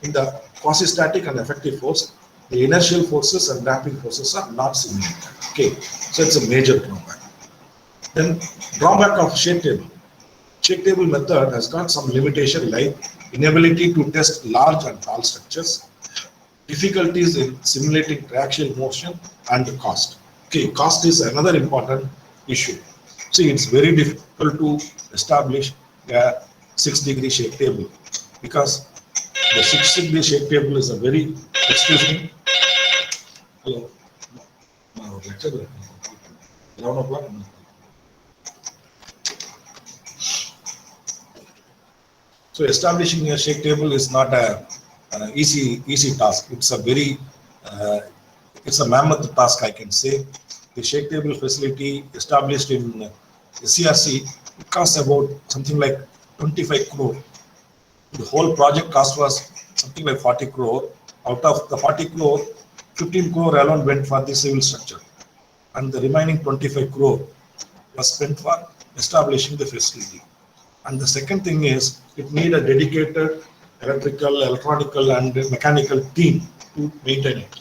in the quasi-static and effective force, the inertial forces and damping forces are not simulated. Okay, so it's a major drawback. Then drawback of shake table. Shake table method has got some limitation like inability to test large and tall structures, difficulties in simulating triaxial motion, and cost. Okay, cost is another important issue. See, it's very difficult to establish a 6-degree shake table because the 6-degree shake table is a very, excuse me, hello, no, lecture, 11 o'clock. So establishing a shake table is not an easy task. It's a very it's a mammoth task, I can say. The shake table facility established in CRC, it costs about something like 25 crore. The whole project cost was something like 40 crore. Out of the 40 crore, 15 crore alone went for the civil structure, and the remaining 25 crore was spent for establishing the facility. And the second thing is, it need a dedicated electrical, electronical, and mechanical team to maintain it.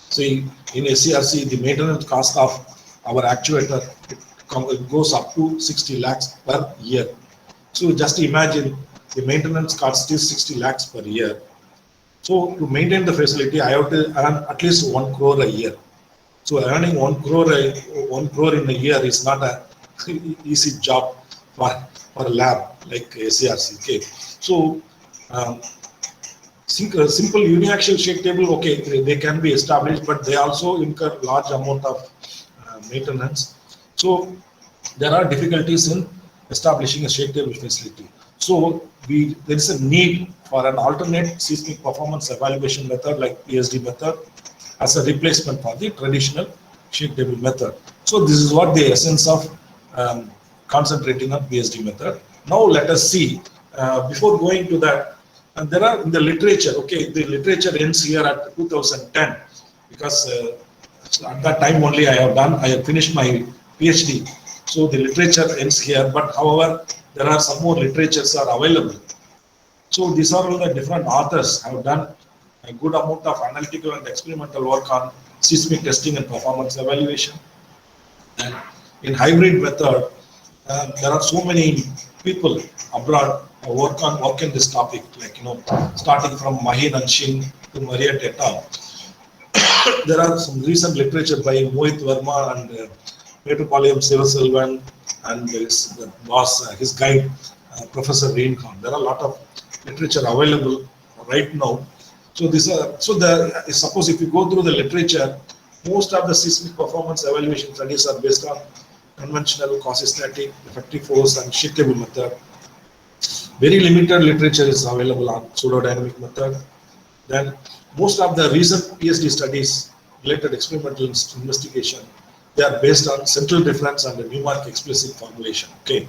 See, in SCRC, the maintenance cost of our actuator it goes up to 60 lakhs per year. So just imagine the maintenance cost is 60 lakhs per year. So to maintain the facility, I have to earn at least 1 crore a year. So earning 1 crore in a year is not a easy job for a lab like SCRC. Okay, so simple uniaxial shake table, okay, they can be established, but they also incur large amount of maintenance. So there are difficulties in establishing a shake table facility. So there is a need for an alternate seismic performance evaluation method like PSD method as a replacement for the traditional shake table method. So this is what the essence of concentrating on PSD method. Now let us see, before going to that, and there are in the literature, okay, the literature ends here at 2010 because at that time only I have finished my PhD. So the literature ends here, but however, there are some more literatures are available. So these are all the different authors have done a good amount of analytical and experimental work on seismic testing and performance evaluation. And in hybrid method, there are so many people abroad who work in this topic, like, starting from Mahin and Shin to Marriott et al. There are some recent literature by Mohit Verma and Metropolium Sivaselvan and his boss, his guide, Professor Reen Khan. There are a lot of literature available right now. So suppose if you go through the literature, most of the seismic performance evaluation studies are based on conventional quasi-static, effective force, and shake table method. Very limited literature is available on pseudodynamic method. Then most of the recent PSD studies related experimental investigation, they are based on central difference and the Newmark explicit formulation. Okay,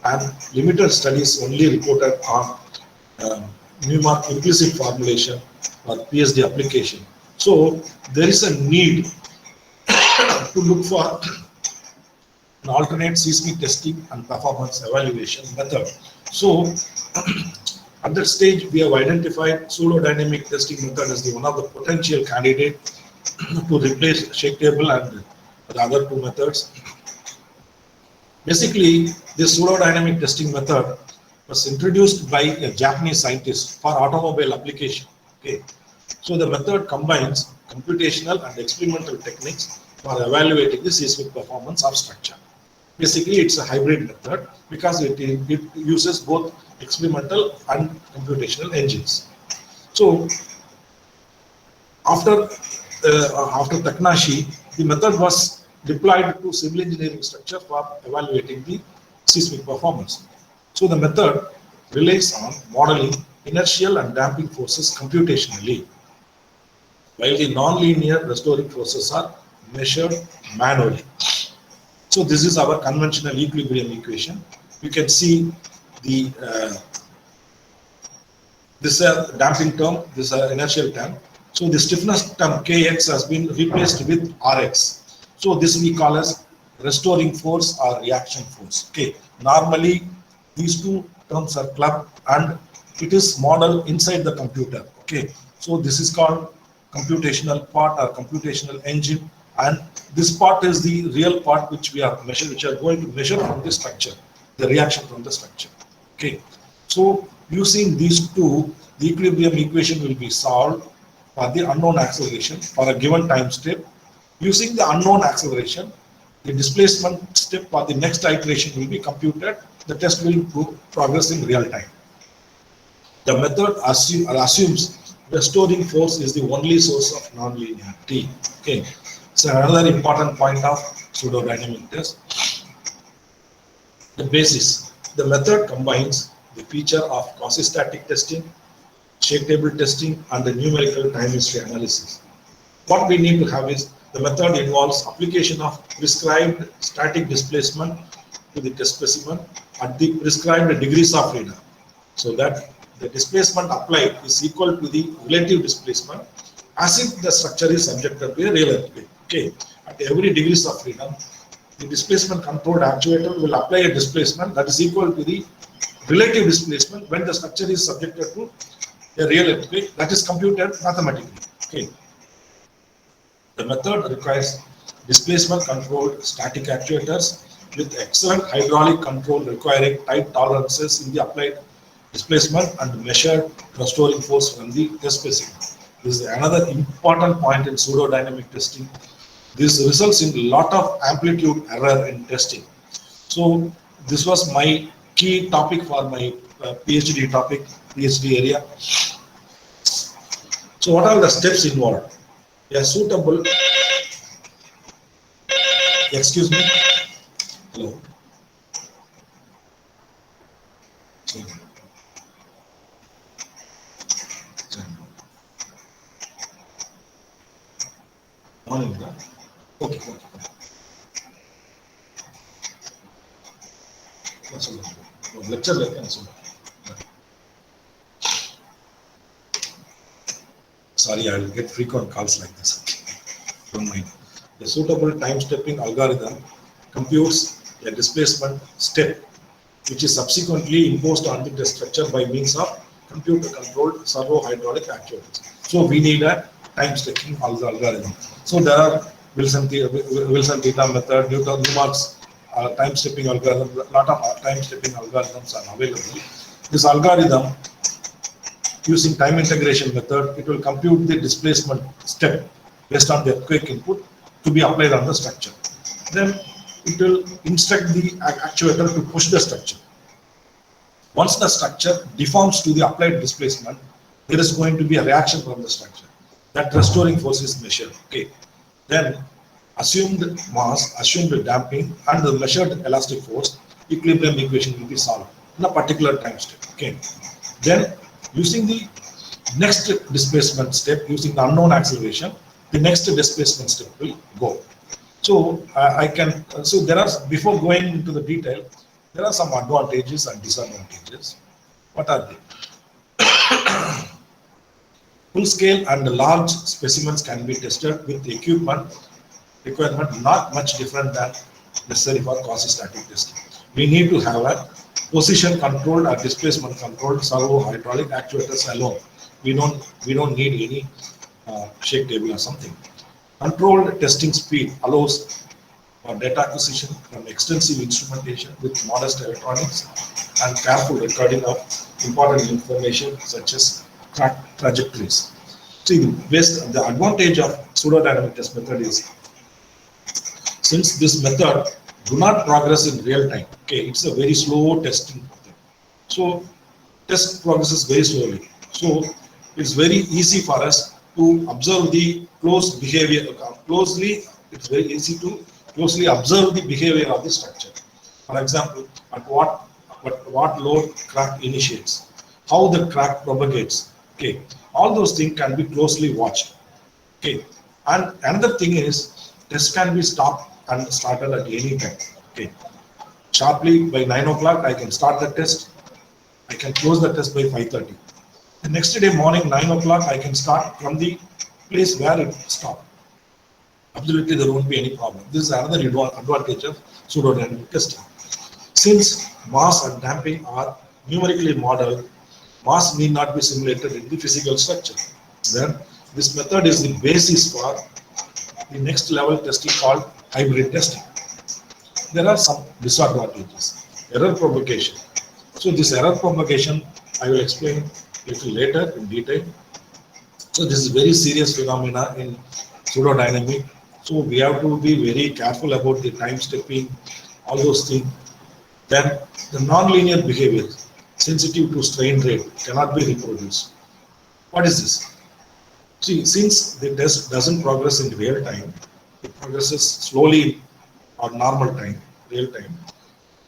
and limited studies only reported on Newmark implicit formulation or PSD application. So there is a need to look for an alternate seismic testing and performance evaluation method. So at that stage, we have identified pseudodynamic testing method as one of the potential candidate to replace shake table and the other two methods. Basically, this pseudodynamic testing method was introduced by a Japanese scientist for automobile application. Okay, so the method combines computational and experimental techniques for evaluating the seismic performance of structure. Basically, it's a hybrid method because it uses both experimental and computational engines. So after Takanashi, the method was deployed to civil engineering structure for evaluating the seismic performance. So the method relies on modeling inertial and damping forces computationally, while the non-linear restoring forces are measured manually. So this is our conventional equilibrium equation. You can see the this is a damping term, this is an inertial term. So the stiffness term Kx has been replaced with Rx. So this we call as restoring force or reaction force. Okay. Normally these two terms are clubbed and it is modeled inside the computer. Okay. So this is called computational part or computational engine, and this part is the real part which we are measuring, which are going to measure from the structure, the reaction from the structure. Okay. So using these two, the equilibrium equation will be solved for the unknown acceleration for a given time step. Using the unknown acceleration, the displacement step for the next iteration will be computed. The test will progress in real time. The method assumes restoring force is the only source of nonlinearity. Okay. So another important point of pseudodynamic test. The basis. The method combines the feature of quasi-static testing, shake table testing, and the numerical time history analysis. What we need to have is the method involves application of prescribed static displacement to the test specimen at the prescribed degrees of freedom, so that the displacement applied is equal to the relative displacement as if the structure is subjected to a real earthquake. Okay. At every degrees of freedom, the displacement controlled actuator will apply a displacement that is equal to the relative displacement when the structure is subjected to a real earthquake, that is computed mathematically. Okay. The method requires displacement controlled static actuators with excellent hydraulic control requiring tight tolerances in the applied displacement and measured restoring force from the test specimen. This is another important point in pseudodynamic testing. This results in a lot of amplitude error in testing. So this was my key topic for my PhD area. So what are the steps involved? A suitable, excuse me, hello. Okay. Lecture sorry, I will get frequent calls like this. Don't mind. The suitable time stepping algorithm computes a displacement step, which is subsequently imposed on the test structure by means of computer controlled servo hydraulic actuators. So we need a time stepping algorithm. So there are Wilson theta method, Newmark's time stepping algorithm, a lot of time stepping algorithms are available. This algorithm, using time integration method, it will compute the displacement step based on the earthquake input to be applied on the structure. Then it will instruct the actuator to push the structure. Once the structure deforms to the applied displacement, there is going to be a reaction from the structure. That restoring force is measured. Okay. Then assumed mass, assumed damping, and the measured elastic force, equilibrium equation will be solved in a particular time step. Okay. Then using the next displacement step, using the unknown acceleration, the next displacement step will go. So so there are, before going into the detail, there are some advantages and disadvantages. What are they? Full scale and large specimens can be tested with the equipment requirement not much different than necessary for quasi-static testing. We need to have a position controlled or displacement controlled servo hydraulic actuators alone. We don't need any shake table or something. Controlled testing speed allows for data acquisition from extensive instrumentation with modest electronics and careful recording of important information such as trajectories. See, the advantage of pseudodynamic test method is, since this method do not progress in real time, okay, it's a very slow testing method. So test progresses very slowly. So it's very easy for us to observe the close behavior closely. It's very easy to closely observe the behavior of the structure. For example, at what load crack initiates. how the crack propagates. Okay, all those things can be closely watched. Okay, and another thing is test can be stopped and started at any time. Okay, sharply by 9 o'clock I can start the test. I can close the test by 5:30. The next day morning 9 o'clock I can start from the place where it stopped. Absolutely, there won't be any problem. This is another advantage of pseudodynamic testing. Since mass and damping are numerically modeled, mass need not be simulated in the physical structure. Then this method is the basis for the next level testing called hybrid testing. There are some disadvantages. Error propagation. So this error propagation I will explain a little later in detail. So this is very serious phenomena in pseudodynamic. So we have to be very careful about the time stepping, all those things. Then the nonlinear behavior, sensitive to strain rate, cannot be reproduced. What is this? See, since the test doesn't progress in real time, it progresses slowly or normal time, real time.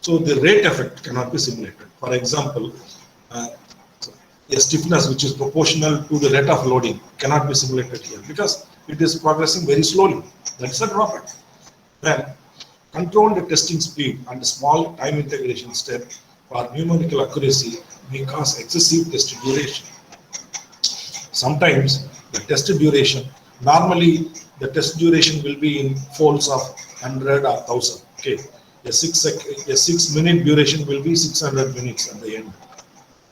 So the rate effect cannot be simulated. For example, a stiffness which is proportional to the rate of loading cannot be simulated here because it is progressing very slowly. That's a drawback. Then controlled testing speed and small time integration step for numerical accuracy may cause excessive test duration. Sometimes the test duration, normally the test duration will be in folds of 100 or 1000. Okay, a 6 minute duration will be 600 minutes at the end.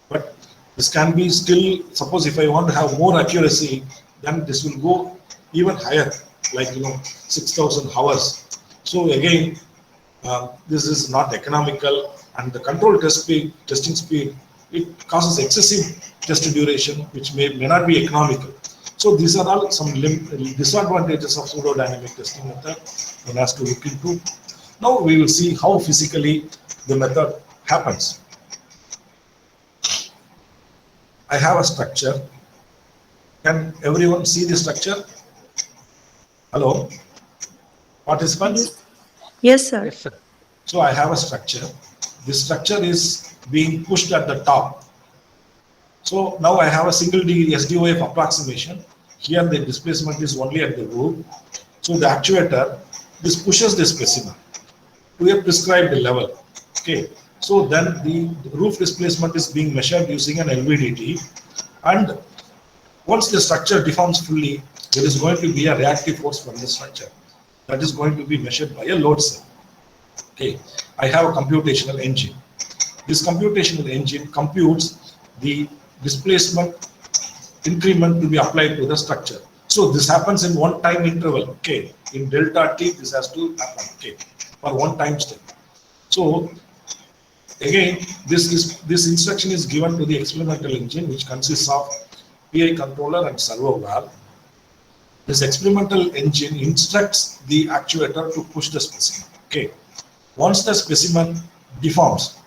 But this can be still, suppose if I want to have more accuracy, then this will go even higher, like 6,000 hours. So again, this is not economical, and the control testing speed, it causes excessive test duration, which may not be economical. So these are all some disadvantages of pseudodynamic testing method one has to look into. Now we will see how physically the method happens. I have a structure. Can everyone see the structure? Hello, participants? Yes, sir. Yes, sir. So I have a structure. This structure is being pushed at the top. So now I have a single degree SDOF approximation. Here the displacement is only at the roof. So the actuator, this pushes the specimen to a prescribed level. Okay. So then the roof displacement is being measured using an LVDT, and once the structure deforms fully, there is going to be a reactive force from the structure that is going to be measured by a load cell. Okay, I have a computational engine. This computational engine computes the displacement increment to be applied to the structure. So this happens in one time interval. Okay, in delta t, this has to happen. Okay, for one time step. So again, this instruction is given to the experimental engine, which consists of PI controller and servo valve. This experimental engine instructs the actuator to push the specimen. Okay, once the specimen deforms,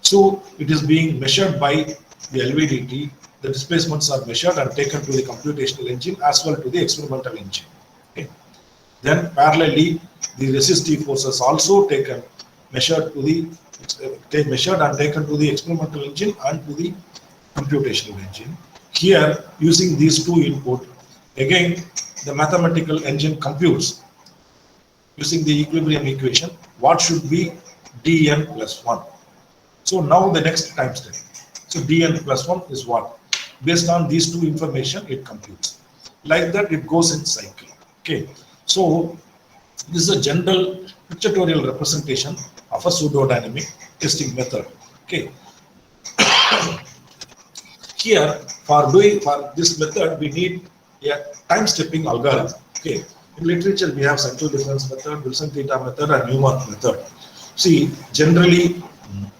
so it is being measured by the LVDT. The displacements are measured and taken to the computational engine as well to the experimental engine. Okay. Then parallelly, the resistive forces also measured and taken to the experimental engine and to the computational engine. Here, using these two input, again, the mathematical engine computes using the equilibrium equation what should be dn plus 1. So now the next time step. So dn plus 1 is what? Based on these two information, it computes. Like that, it goes in cycle. Okay. So this is a general pictorial representation of a pseudodynamic testing method. Okay. Here, for this method, we need a time stepping algorithm. Okay. In literature, we have central difference method, Wilson theta method, and Newmark method. See, generally,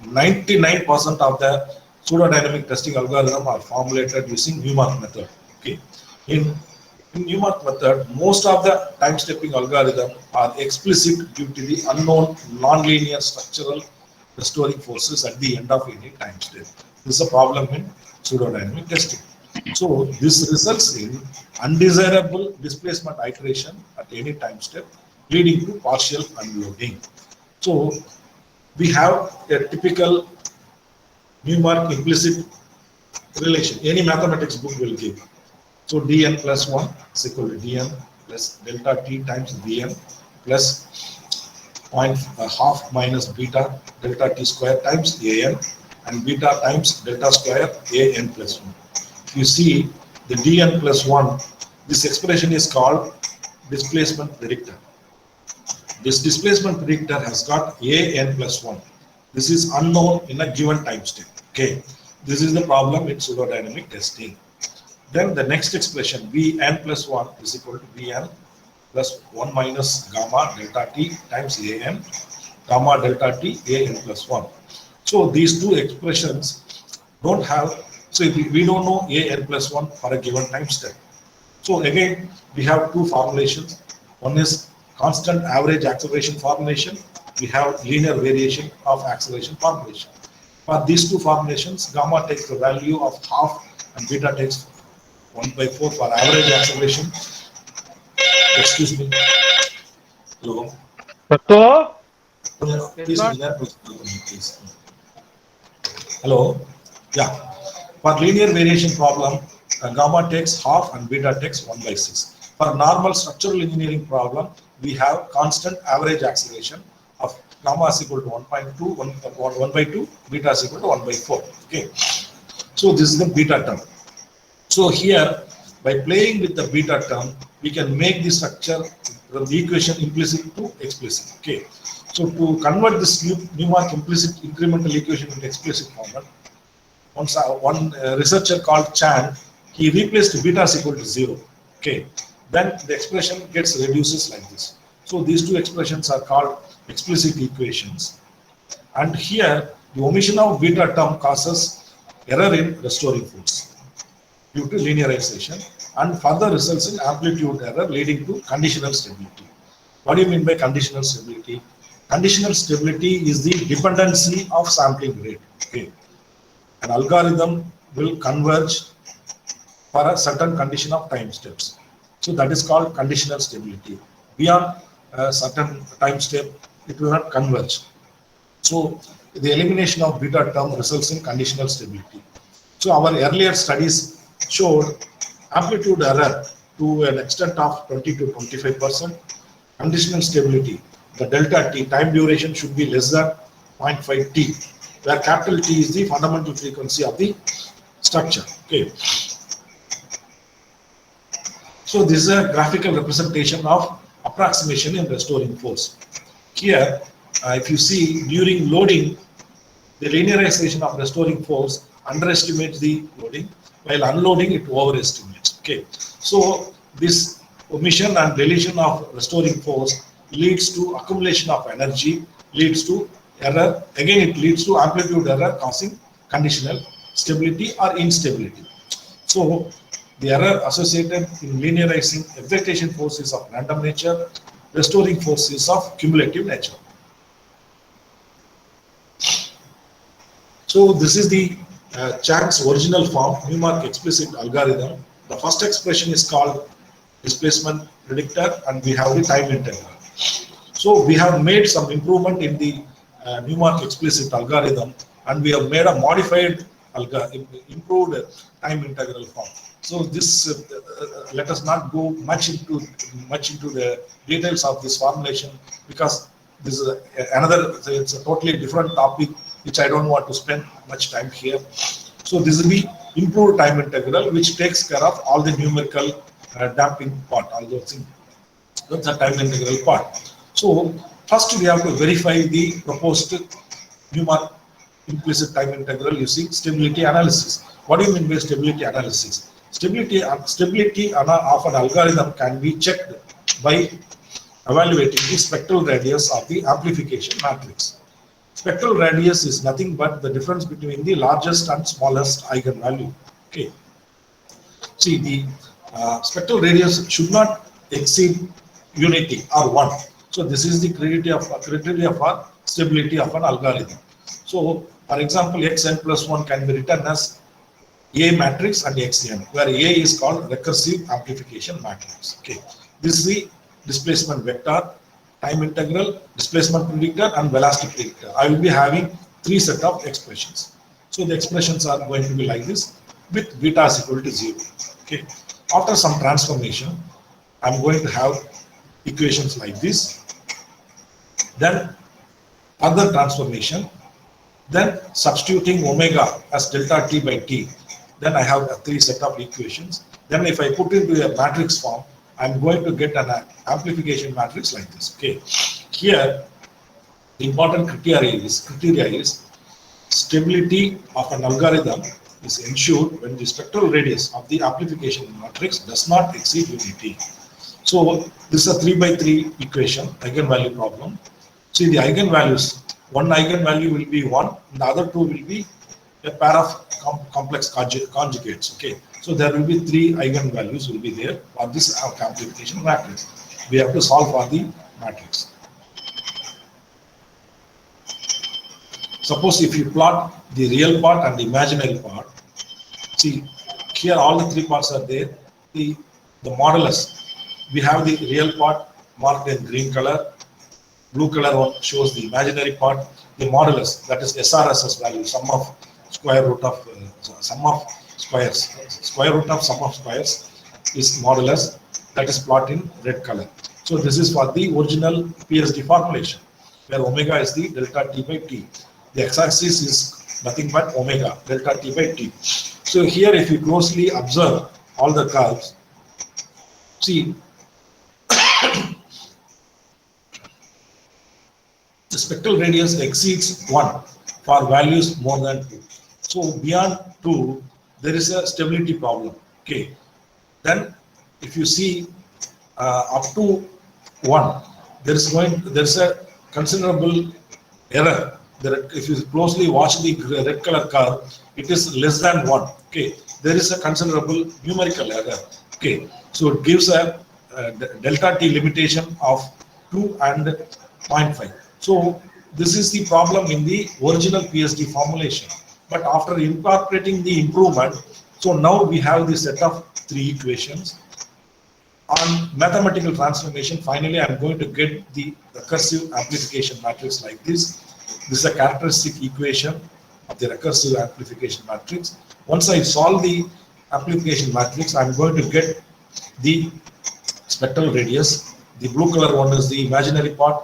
99% of the pseudodynamic testing algorithm are formulated using Newmark method. Okay. In Newmark method, most of the time stepping algorithm are explicit due to the unknown nonlinear structural restoring forces at the end of any time step. This is a problem in pseudodynamic testing. So this results in undesirable displacement iteration at any time step, leading to partial unloading. So we have a typical Newmark implicit relation. Any mathematics book will give. So dn plus 1 is equal to dn plus delta t times dn plus half minus beta delta t square times an and beta times delta square an plus 1. You see the dn plus 1, this expression is called displacement predictor. This displacement predictor has got an plus 1. This is unknown in a given time step. Okay, this is the problem in pseudodynamic testing. Then the next expression Vn plus 1 is equal to Vn plus 1 minus gamma delta t times an gamma delta t an plus 1. So these two expressions don't have, so we don't know an plus 1 for a given time step. So again, we have two formulations. One is constant average acceleration formulation. We have linear variation of acceleration formulation. For these two formulations, gamma takes the value of half and beta takes 1/4 for average acceleration. Excuse me. Hello. Doctor? Please, please. Hello. Yeah. For linear variation problem, gamma takes half and beta takes 1/6. For normal structural engineering problem, we have constant average acceleration of gamma is equal to 1.2, 1/2, beta is equal to 1/4. Okay. So this is the beta term. So here, by playing with the beta term, we can make the structure from the equation implicit to explicit. Okay. So to convert this Newmark implicit incremental equation into explicit format, one researcher called Chan, he replaced beta is equal to 0. Okay. Then the expression gets reduces like this. So these two expressions are called explicit equations. And here, the omission of beta term causes error in restoring force due to linearization and further results in amplitude error leading to conditional stability. What do you mean by conditional stability? Conditional stability is the dependency of sampling rate. Okay. An algorithm will converge for a certain condition of time steps. So that is called conditional stability. Beyond a certain time step, it will not converge. So the elimination of beta term results in conditional stability. So our earlier studies showed amplitude error to an extent of 20 to 25%. Conditional stability, the delta t time duration should be less than 0.5 t, where capital T is the fundamental frequency of the structure. Okay. So this is a graphical representation of approximation in restoring force. Here, if you see during loading, the linearization of restoring force underestimates the loading, while unloading it overestimates. Okay. So this omission and deletion of restoring force leads to accumulation of energy, leads to error. Again, it leads to amplitude error causing conditional stability or instability. So the error associated in linearizing excitation force is of random nature, restoring force is of cumulative nature. So this is the Chan's original form, Newmark explicit algorithm. The first expression is called displacement predictor and we have the time integral. So we have made some improvement in the Newmark explicit algorithm and we have made a modified improved time integral form. So this let us not go much into the details of this formulation because this is it's a totally different topic which I don't want to spend much time here. So this is the improved time integral which takes care of all the numerical damping part, all those things. That's the time integral part. So first we have to verify the proposed Newmark implicit time integral using stability analysis. What do you mean by stability analysis? Stability of an algorithm can be checked by evaluating the spectral radius of the amplification matrix. Spectral radius is nothing but the difference between the largest and smallest eigenvalue. Okay. See, the spectral radius should not exceed unity or 1. So this is the criteria for stability of an algorithm. So for example, xn plus 1 can be written as A matrix and xn, where A is called recursive amplification matrix. Okay. This is the displacement vector, time integral, displacement predictor, and velocity predictor. I will be having 3 sets of expressions. So the expressions are going to be like this. with beta is equal to 0. Okay. After some transformation, I'm going to have equations like this. Then other transformation, then substituting omega as delta t by t, then I have a 3 set of equations. Then if I put into a matrix form, I'm going to get an amplification matrix like this. Okay. Here, the important criteria is stability of an algorithm is ensured when the spectral radius of the amplification matrix does not exceed unity. So this is a 3 by 3 equation, eigenvalue problem. See the eigenvalues, one eigenvalue will be 1, and the other two will be a pair of complex conjugates. Okay, so there will be 3 eigenvalues will be there for this amplification matrix. We have to solve for the matrix. Suppose if you plot the real part and the imaginary part, see here all the 3 parts are there. The modulus, we have the real part marked in green color, blue color one shows the imaginary part. The modulus, that is SRSS value, sum of square root of sum of squares, square root of sum of squares is modulus, that is plotted in red color. So this is for the original PSD formulation, where omega is the delta t by t. The x-axis is nothing but omega, delta t by t. So here if you closely observe all the curves, see the spectral radius exceeds 1 for values more than 2. So beyond 2, there is a stability problem. Okay. Then if you see up to 1, there is a considerable error. If you closely watch the red color curve, it is less than 1. Okay. There is a considerable numerical error. Okay. So it gives a delta t limitation of 2 and 0.5. So this is the problem in the original PSD formulation. But after incorporating the improvement, so now we have the set of 3 equations. On mathematical transformation, finally I'm going to get the recursive amplification matrix like this. This is a characteristic equation of the recursive amplification matrix. Once I solve the amplification matrix, I'm going to get the spectral radius. The blue color one is the imaginary part,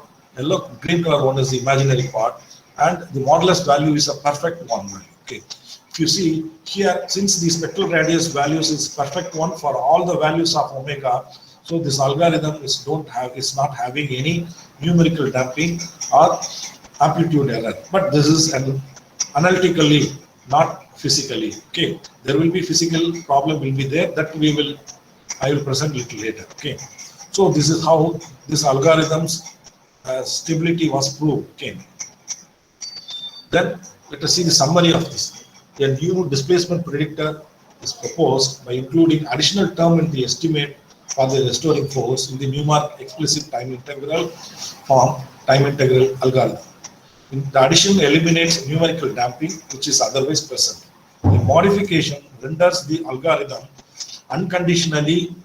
green color one is the imaginary part, and the modulus value is a perfect 1 value. Okay. If you see here, since the spectral radius values is perfect 1 for all the values of omega, so this algorithm is not having any numerical damping or amplitude error. But this is analytically, not physically. Okay. There will be physical problem will be there that I will present little later. Okay. So this is how this algorithm's stability was proved. Okay. Then let us see the summary of this. A new displacement predictor is proposed by including additional term in the estimate for the restoring force in the Newmark explicit time integral form time integral algorithm. The addition eliminates numerical damping, which is otherwise present. The modification renders the algorithm unconditionally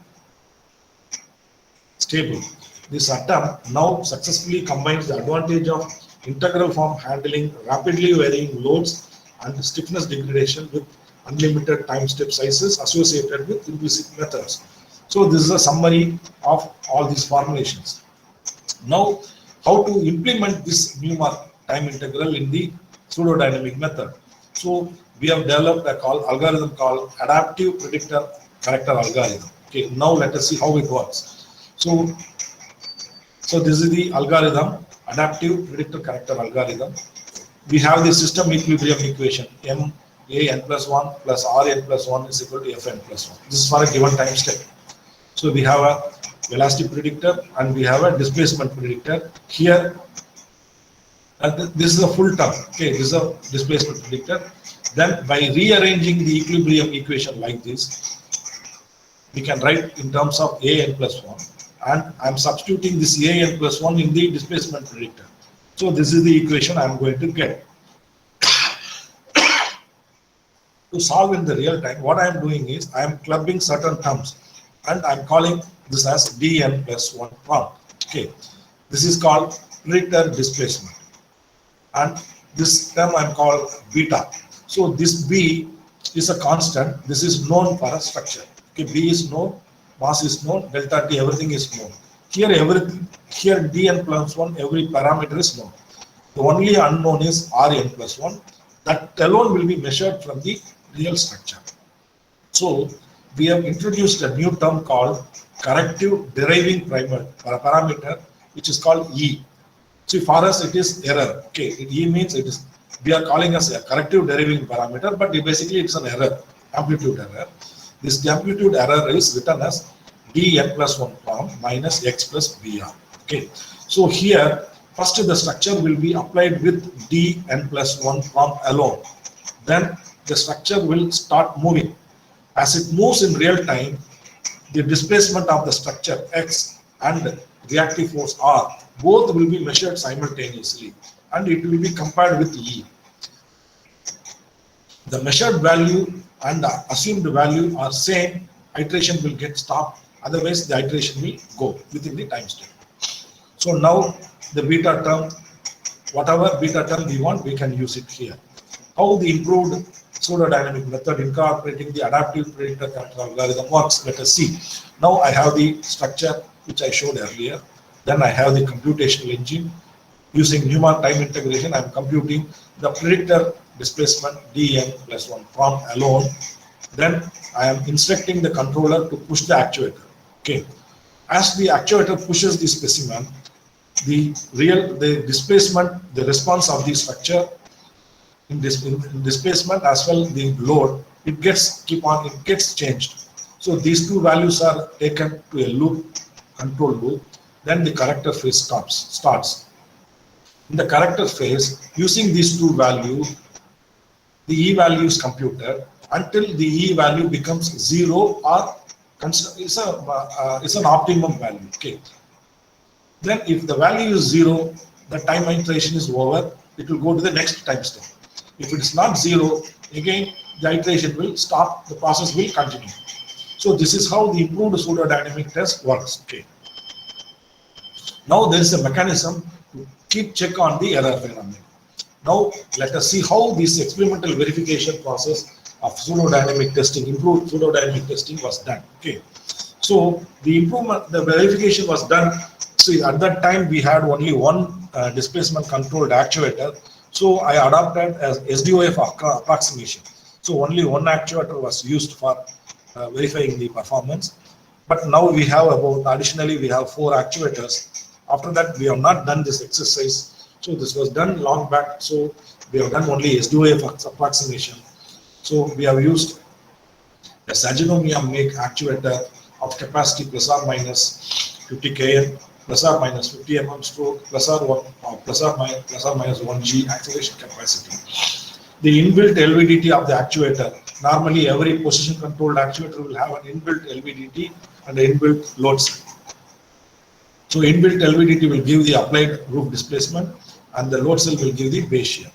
stable. This attempt now successfully combines the advantage of integral form handling rapidly varying loads and stiffness degradation with unlimited time step sizes associated with implicit methods. So this is a summary of all these formulations. Now, how to implement this Newmark time integral in the pseudodynamic method? So we have developed a algorithm called adaptive predictor character algorithm. Okay, now let us see how it works. So this is the algorithm, adaptive predictor character algorithm. We have the system equilibrium equation, m a n plus 1 plus r n plus 1 is equal to f n plus 1. This is for a given time step. So we have a velocity predictor and we have a displacement predictor. Here, this is a full term. Okay, this is a displacement predictor. Then by rearranging the equilibrium equation like this, we can write in terms of a n plus 1. And I'm substituting this a n plus 1 in the displacement predictor. So this is the equation I'm going to get. To solve in the real time, what I'm doing is I'm clubbing certain terms and I'm calling this as dn plus 1 term. Okay, this is called predictor displacement. And this term I'm called beta. So this b is a constant. This is known for a structure. Okay, B is known, mass is known, delta T, everything is known. Here Dn plus 1, every parameter is known. The only unknown is Rn plus 1. That alone will be measured from the real structure. So we have introduced a new term called corrective deriving parameter, which is called E. See, for us it is error. Okay, E means it is, we are calling as a corrective deriving parameter, but basically it's an error, amplitude error. This amplitude error is written as dn plus 1 from minus x plus br. Okay, so here first the structure will be applied with dn plus 1 from alone. Then the structure will start moving. As it moves in real time, the displacement of the structure x and reactive force R both will be measured simultaneously, and it will be compared with E. The measured value and the assumed value are same, iteration will get stopped, otherwise the iteration will go within the time step. So now the beta term, whatever beta term we want, we can use it here. How the improved pseudodynamic method incorporating the adaptive predictor control algorithm works, let us see. Now I have the structure which I showed earlier. Then I have the computational engine. Using Newman time integration, I am computing the predictor displacement dn plus 1 from alone. Then I am instructing the controller to push the actuator. Okay. As the actuator pushes the specimen, the displacement, the response of the structure in displacement as well the load, it gets changed. So these two values are taken to a loop, control loop. Then the corrector phase starts. In the corrector phase, using these two values, the E value is computed until the E value becomes 0 or is an optimum value. Okay. Then if the value is 0, the time iteration is over, it will go to the next time step. If it is not 0, again the iteration will stop, the process will continue. So this is how the improved pseudodynamic test works. Okay. Now there is a mechanism to keep check on the error phenomenon. Now let us see how this experimental verification process of pseudodynamic testing, improved pseudodynamic testing was done. Okay. So the verification was done. See, at that time we had only one displacement controlled actuator. So I adopted as SDOF approximation. So only one actuator was used for verifying the performance. But now we have additionally we have 4 actuators. After that we have not done this exercise. So this was done long back. So we have done only SDOF approximation. So we have used a Saginomium make actuator of capacity plus or minus 50 kN, plus or minus 50 mm stroke, plus or minus 1 G acceleration capacity. The inbuilt LVDT of the actuator, normally every position controlled actuator will have an inbuilt LVDT and an inbuilt load cell. So inbuilt LVDT will give the applied roof displacement and the load cell will give the base shear.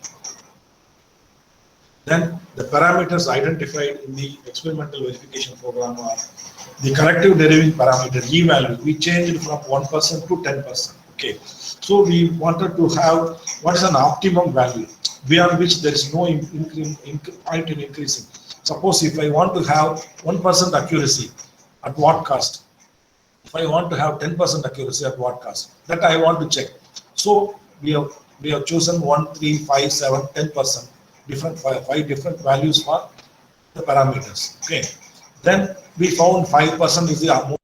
Then the parameters identified in the experimental verification program are the corrective deriving parameter E value. We changed from 1% to 10%. Okay, so we wanted to have what is an optimum value beyond which there is no point in increasing. Suppose if I want to have 1% accuracy, at what cost? If I want to have 10% accuracy, at what cost? That I want to check. So we have chosen 1, 3, 5, 7, 10%. Five different values for the parameters. Okay. Then we found 5% is the most.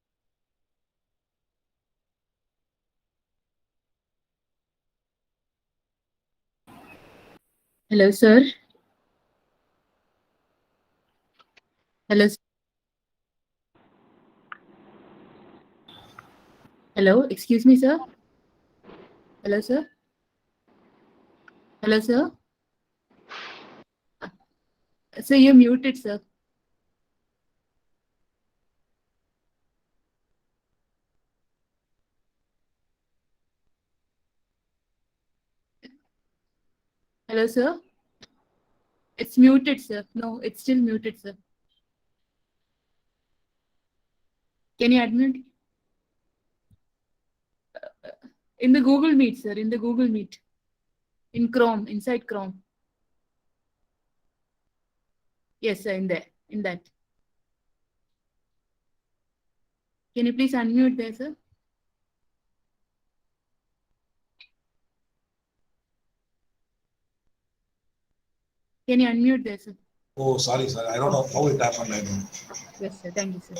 Hello, sir. Hello. Hello. Excuse me, sir. Hello, sir. Hello, sir. So you're muted, sir. Hello, sir. It's muted, sir. No, it's still muted, sir. Can you admit? In the Google Meet, sir. In the Google Meet. In Chrome, inside Chrome. Yes, sir, in there, in that. Can you please unmute there, sir? Can you unmute there, sir? Oh, sorry, sir. I don't know how it happened. I don't know. Yes, sir. Thank you, sir.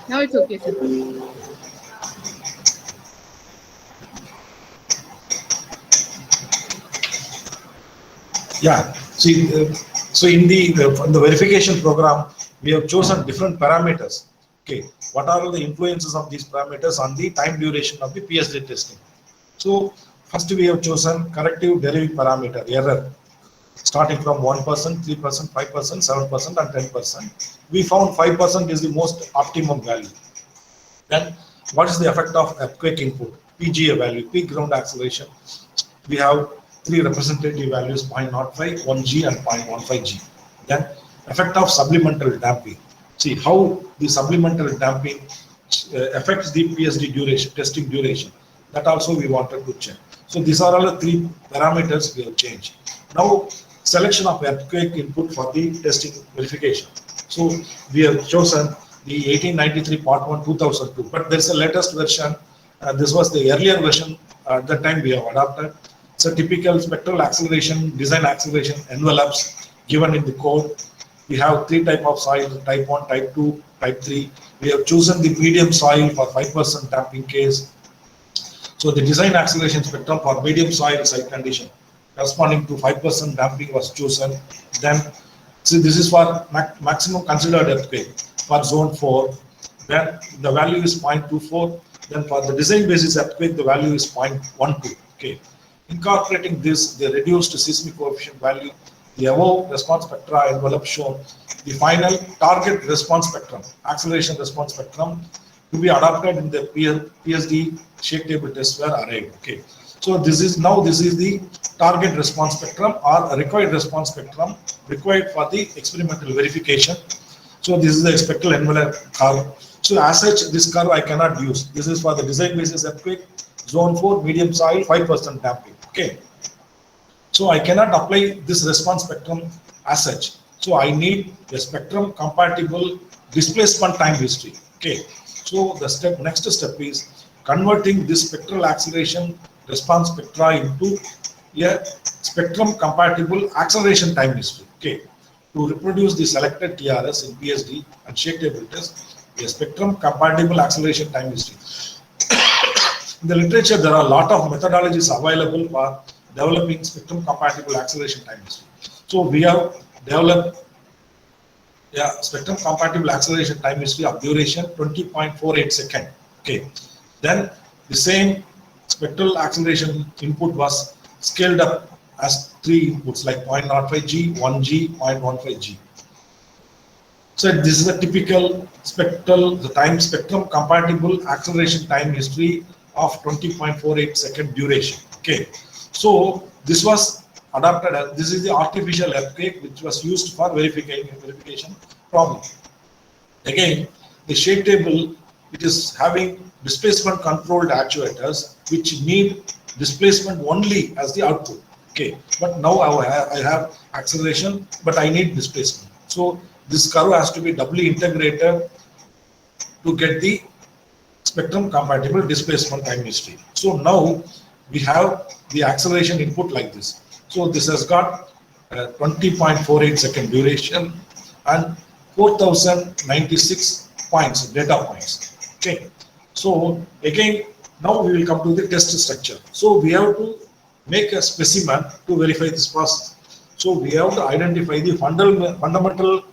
Now it's okay, sir. Yeah. See, so in the verification program, we have chosen different parameters. Okay. What are the influences of these parameters on the time duration of the PSD testing? So first we have chosen corrective deriving parameter error, starting from 1%, 3%, 5%, 7%, and 10%. We found 5% is the most optimum value. Then what is the effect of earthquake input? PGA value, peak ground acceleration. We have three representative values, 0.05, 1G and 0.15G. Then effect of supplemental damping. See how the supplemental damping affects the PSD duration, testing duration. That also we wanted to check. So these are all the three parameters we have changed. Now selection of earthquake input for the testing verification. So we have chosen the 1893 part 1 2002, but there's a latest version. This was the earlier version. At that time we have adopted. It's a typical spectral acceleration, design acceleration envelopes given in the code. We have three type of soil, type 1, type 2, type 3. We have chosen the medium soil for 5% damping case. So the design acceleration spectrum for medium soil site condition corresponding to 5% damping was chosen. Then, see, this is for maximum considered earthquake for zone 4. Then the value is 0.24. Then for the design basis earthquake, the value is 0.12. Okay. Incorporating this, the reduced seismic coefficient value, the above response spectra envelope shown, the final target response spectrum, acceleration response spectrum to be adopted in the PSD shake table test were arrived. Okay. So this is the target response spectrum or required response spectrum required for the experimental verification. So this is the spectral envelope curve. So as such, this curve I cannot use. This is for the design basis earthquake, zone 4, medium soil, 5% damping. Okay. So I cannot apply this response spectrum as such. So I need a spectrum compatible displacement time history. Okay. So the next step is converting this spectral acceleration response spectra into a spectrum compatible acceleration time history. Okay. To reproduce the selected TRS in PSD and shake table test, a spectrum compatible acceleration time history. In the literature, there are a lot of methodologies available for developing spectrum compatible acceleration time history. So we have developed spectrum compatible acceleration time history of duration 20.48 second. Okay. Then the same spectral acceleration input was scaled up as three inputs like 0.05G, 1G, 0.15G. So this is a typical spectrum compatible acceleration time history of 20.48 second duration. Okay. So this was adopted as, this is the artificial earthquake which was used for verification problem. Again, the shake table, it is having displacement controlled actuators which need displacement only as the output. Okay, but now I have acceleration, but I need displacement. So this curve has to be doubly integrated to get the spectrum compatible displacement time history. So now we have the acceleration input like this. So this has got 20.48 second duration and 4096 points, data points. Okay. So again, now we will come to the test structure. So we have to make a specimen to verify this process. So we have to identify the fundamental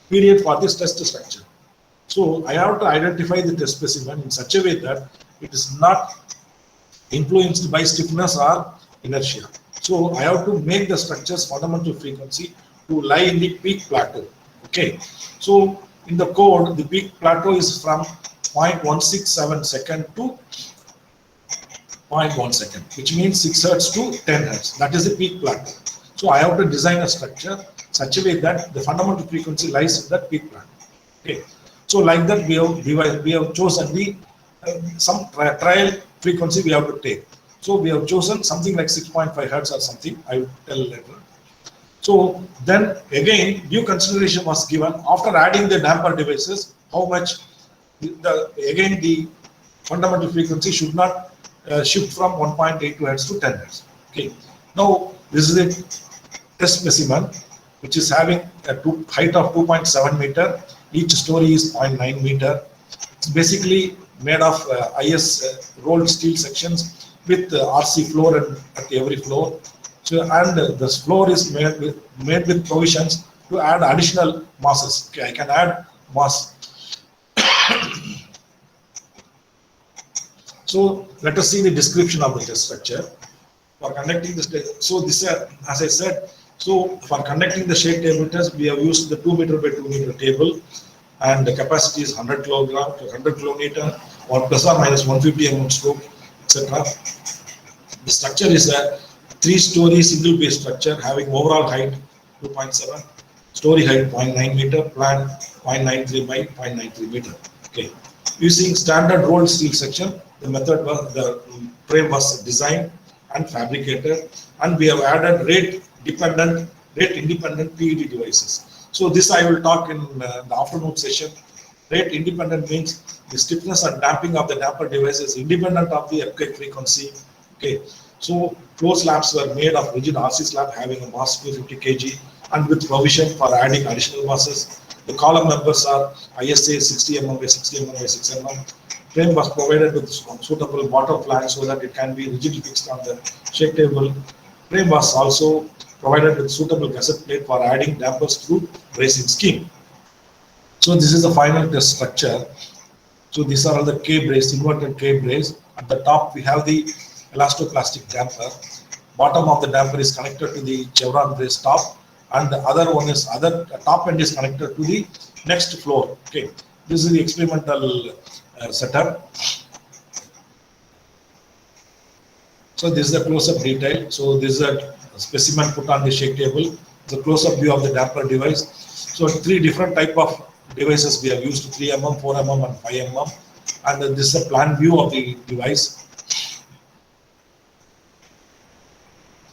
period for this test structure. So I have to identify the test specimen in such a way that it is not influenced by stiffness or inertia. So I have to make the structure's fundamental frequency to lie in the peak plateau. Okay. So in the code, the peak plateau is from 0.167 second to 0.1 second, which means 6 hertz to 10 hertz. That is the peak plateau. So I have to design a structure such a way that the fundamental frequency lies in that peak plateau. Okay. So like that, we have chosen the some trial frequency we have to take. So we have chosen something like 6.5 hertz or something. I will tell later. So then again, due consideration was given after adding the damper devices, how much again the fundamental frequency should not shift from 1.82 hertz to 10 hertz. Okay. Now this is a test specimen which is having a height of 2.7 meter. Each story is 0.9 meter. It's basically made of IS rolled steel sections with RC floor at every floor. So, and this floor is made with provisions to add additional masses. Okay, I can add mass. So let us see the description of the test structure. For conducting this, so this as I said, so for conducting the shake table test, we have used the 2 meter by 2 meter table, and the capacity is 100 kilogram to 100 kilometer, or plus or minus 150 mm stroke, etc. The structure is a 3-story single base structure having overall height 2.7, story height 0.9 meter, plan 0.93 by 0.93 meter. Okay. Using standard rolled steel section, the method was the frame was designed and fabricated, and we have added rate independent PET devices. So this I will talk in the afternoon session. Rate independent means the stiffness and damping of the damper device is independent of the earthquake frequency. Okay. So floor slabs were made of rigid RC slab having a mass 250 kg and with provision for adding additional masses. The column members are ISA 60 mm by 60 mm by 6 mm. Frame was provided with suitable water flange so that it can be rigidly fixed on the shake table. Frame was also provided with suitable cassette plate for adding dampers through bracing scheme. So this is the final test structure. So these are all the K brace, inverted K brace. At the top we have the elastoplastic damper. Bottom of the damper is connected to the chevron brace top, and the other one is top end is connected to the next floor. Okay, this is the experimental setup. So this is the close-up detail. So this is a specimen put on the shake table. The close-up view of the damper device. So 3 different type of devices we have used: 3 mm, 4 mm, and 5 mm. And this is a plan view of the device.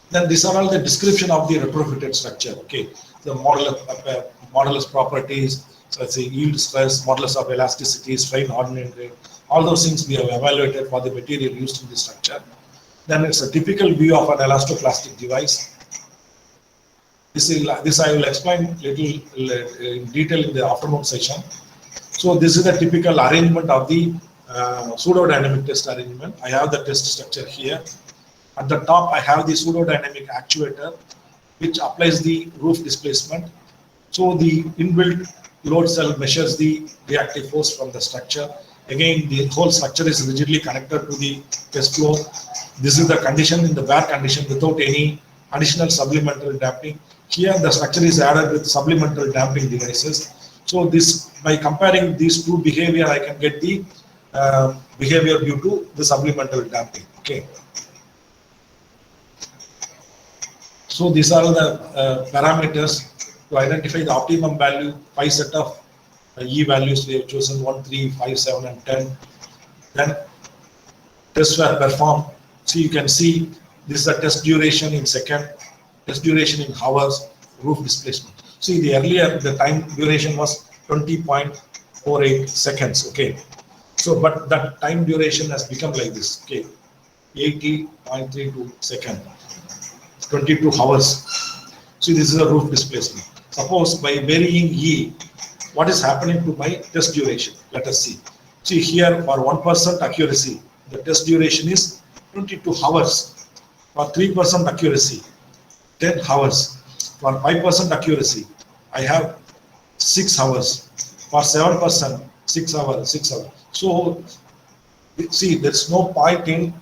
Then these are all the description of the retrofitted structure. Okay, the modulus properties, so let's say yield stress, modulus of elasticity, strain hardening rate, all those things we have evaluated for the material used in the structure. Then it's a typical view of an elastoplastic device. This I will explain little in detail in the afternoon session. So this is the typical arrangement of the pseudodynamic test arrangement. I have the test structure here. At the top, I have the pseudodynamic actuator, which applies the roof displacement. So the inbuilt load cell measures the reactive force from the structure. Again, the whole structure is rigidly connected to the test floor. This is the condition in the bare condition without any additional supplemental damping. Here, the structure is added with supplemental damping devices. So this, by comparing these two behavior, I can get the behavior due to the supplemental damping. Okay. So these are the parameters to identify the optimum value. 5 set of E values we have chosen: 1, 3, 5, 7, and 10. Then tests were performed. So you can see this is the test duration in second, test duration in hours, roof displacement. See, the earlier the time duration was 20.48 seconds. Okay, so but that time duration has become like this. Okay, 80.32 seconds. 22 hours. So this is a roof displacement. Suppose by varying E, what is happening to my test duration? Let us see. See here, for 1% accuracy, the test duration is 22 hours. For 3% accuracy, 10 hours. For 5% accuracy, I have 6 hours. For 7%, 6 hours, 6 hours. So see, there's no point in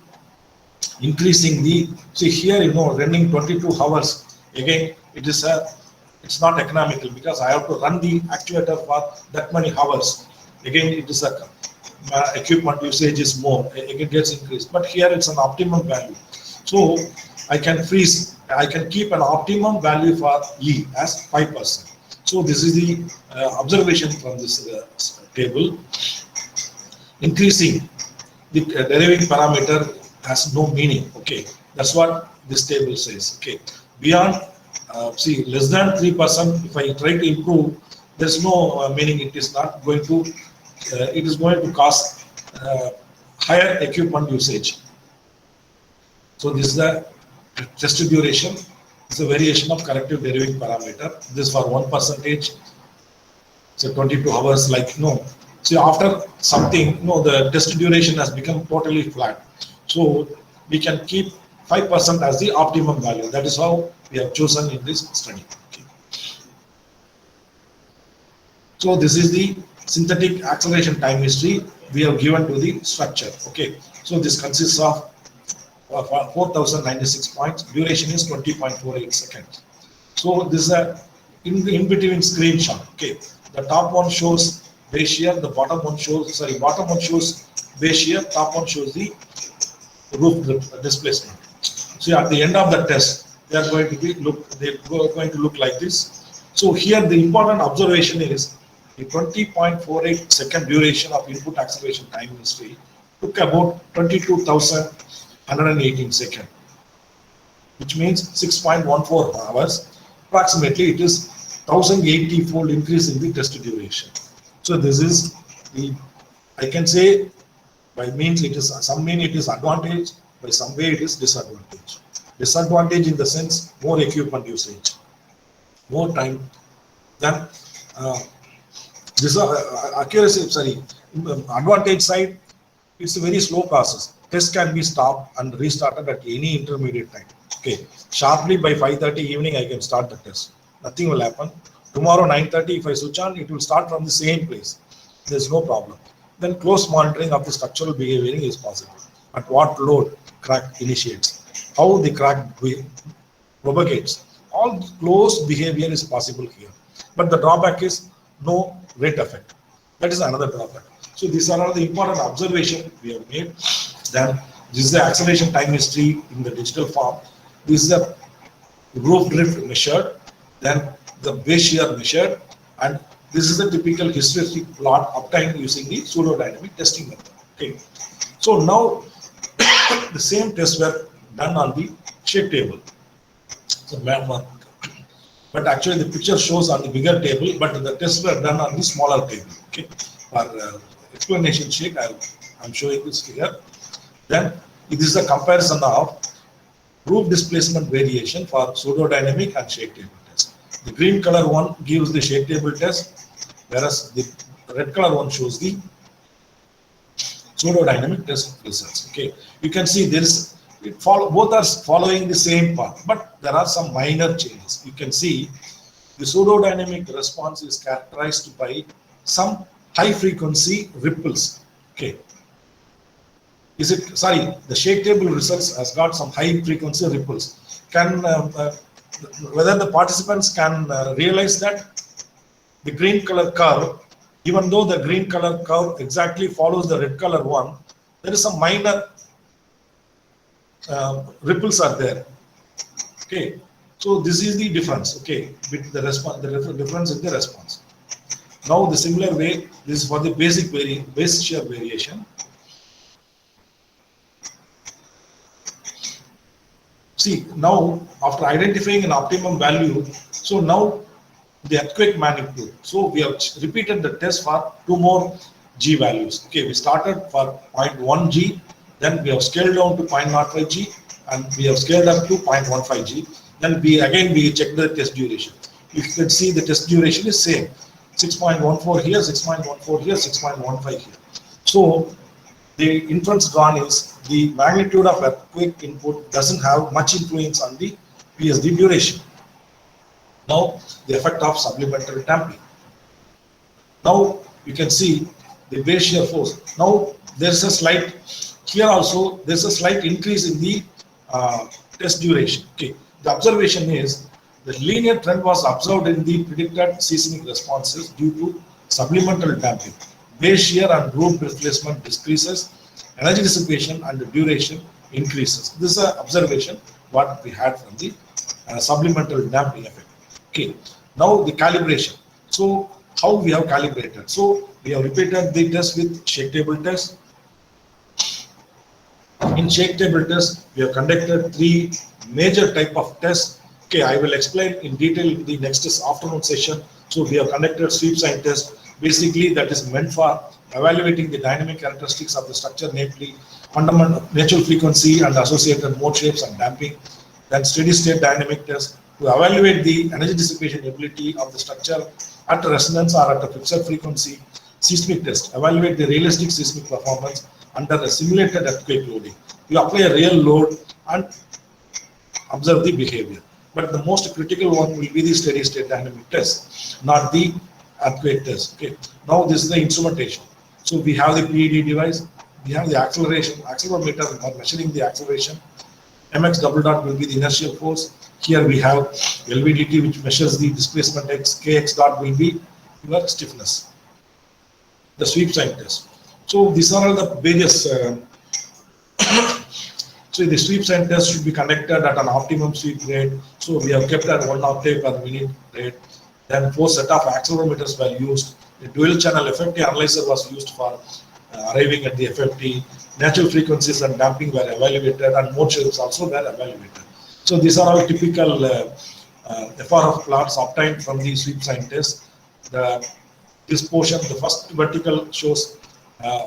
increasing the, see here, running 22 hours, again, it's not economical because I have to run the actuator for that many hours. Again, it is a equipment usage is more, it gets increased. But here it's an optimum value. So I can keep an optimum value for E as 5%. So this is the observation from this table. Increasing the deriving parameter has no meaning. Okay, that's what this table says. Okay, beyond see less than 3%, if I try to improve, there's no meaning. It is not going to. It is going to cause higher equipment usage. So this is the test duration. It's a variation of corrective deriving parameter. This for 1%. So 22 hours. Like no. See, after something, the test duration has become totally flat. So we can keep 5% as the optimum value. That is how we have chosen in this study. Okay. So this is the synthetic acceleration time history we have given to the structure. Okay. So this consists of 4096 points. Duration is 20.48 seconds. So this is a in between screenshot. Okay. The top one shows base shear. The bottom one shows base shear. Top one shows the roof displacement. So at the end of the test, they are going to look like this. So here the important observation is the 20.48 second duration of input acceleration time history took about 22,118 seconds, which means 6.14 hours. Approximately, it is 1080-fold increase in the test duration. So this is the, I can say, by means it is some mean it is advantage, by some way it is disadvantage. Disadvantage in the sense more equipment usage, more time than this accuracy. Advantage side, it's a very slow process. Test can be stopped and restarted at any intermediate time. Okay, sharply by 5:30 evening I can start the test. Nothing will happen. Tomorrow 9:30 if I switch on, it will start from the same place. There's no problem. Then close monitoring of the structural behavior is possible. At what load crack initiates, how the crack propagates. All close behavior is possible here. But the drawback is no rate effect. That is another drawback. So these are all the important observations we have made. Then this is the acceleration time history in the digital form. This is the roof drift measured. Then the base shear measured. And this is the typical historic plot obtained using the pseudo-dynamic testing method. Okay. So now the same tests were done on the shake table. So, but actually the picture shows on the bigger table, but the tests were done on the smaller table. Okay. For explanation sake, I'm showing this here. Then this is a comparison of roof displacement variation for pseudo-dynamic and shake table test. The green color one gives the shake table test, whereas the red color one shows the pseudo-dynamic test results. Okay, you can see both are following the same path, but there are some minor changes. You can see the pseudo-dynamic response is characterized by some high frequency ripples. Okay, the shake table results has got some high frequency ripples. Whether the participants can realize that the green color curve, even though the green color curve exactly follows the red color one, there is some minor ripples are there. Okay, so this is the difference. Okay, with the response, the difference in the response. Now the similar way, this is for the base shear variation. See, now after identifying an optimum value, so now the earthquake magnitude. So we have repeated the test for 2 more G values. Okay, we started for 0.1 G, then we have scaled down to 0.05 G, and we have scaled up to 0.15 G. Then we checked the test duration. You can see the test duration is same. 6.14 here, 6.14 here, 6.15 here. So the inference drawn is the magnitude of earthquake input doesn't have much influence on the PSD duration. Now the effect of supplemental damping. Now you can see the base shear force. Now there's a slight, here also there's a slight increase in the test duration. Okay, the observation is the linear trend was observed in the predicted seismic responses due to supplemental damping. Base shear and roof displacement decreases, energy dissipation and the duration increases. This is an observation what we had from the supplemental damping effect. Okay, now the calibration. So how we have calibrated? So we have repeated the test with shake table test. In shake table test, we have conducted 3 major type of tests. Okay, I will explain in detail in the next afternoon session. So we have conducted sweep sign test. Basically, that is meant for evaluating the dynamic characteristics of the structure, namely fundamental natural frequency and associated mode shapes and damping. Then steady state dynamic test to evaluate the energy dissipation ability of the structure at resonance or at a fixed frequency. Seismic test, evaluate the realistic seismic performance under a simulated earthquake loading. You apply a real load and observe the behavior. But the most critical one will be the steady state dynamic test, not the earthquake test. Okay. Now this is the instrumentation. So we have the PED device, we have the accelerometer for measuring the acceleration. MX double dot will be the inertial force. Here we have LVDT, which measures the displacement X. KX dot will be your stiffness. The sweep sign test. So these are all the various. So the sweep sign test should be conducted at an optimum sweep rate. So we have kept at 1 octave per minute rate. Then 4 set of accelerometers were used. The dual channel FFT analyzer was used for arriving at the FFT. Natural frequencies and damping were evaluated, and mode shapes also were evaluated. So these are all typical FRF plots obtained from the sweep sign test. This portion, the first vertical shows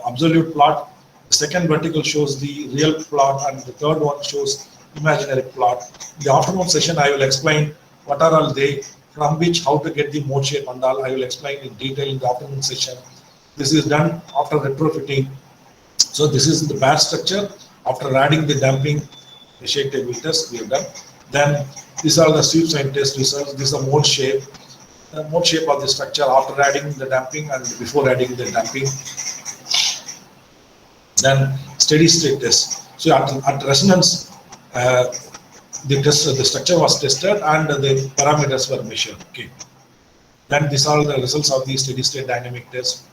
absolute plot, the second vertical shows the real plot, and the third one shows imaginary plot. In the afternoon session, I will explain what are all they, from which, how to get the mode shape and all. I will explain in detail in the afternoon session. This is done after retrofitting. So this is the bare structure. After adding the damping, the shake table test we have done. Then these are the sweep sign test results. This is the mode shape. The mode shape of the structure after adding the damping and before adding the damping. Then steady state test. So at resonance, the structure was tested and the parameters were measured. Okay. Then these are the results of the steady state dynamic test.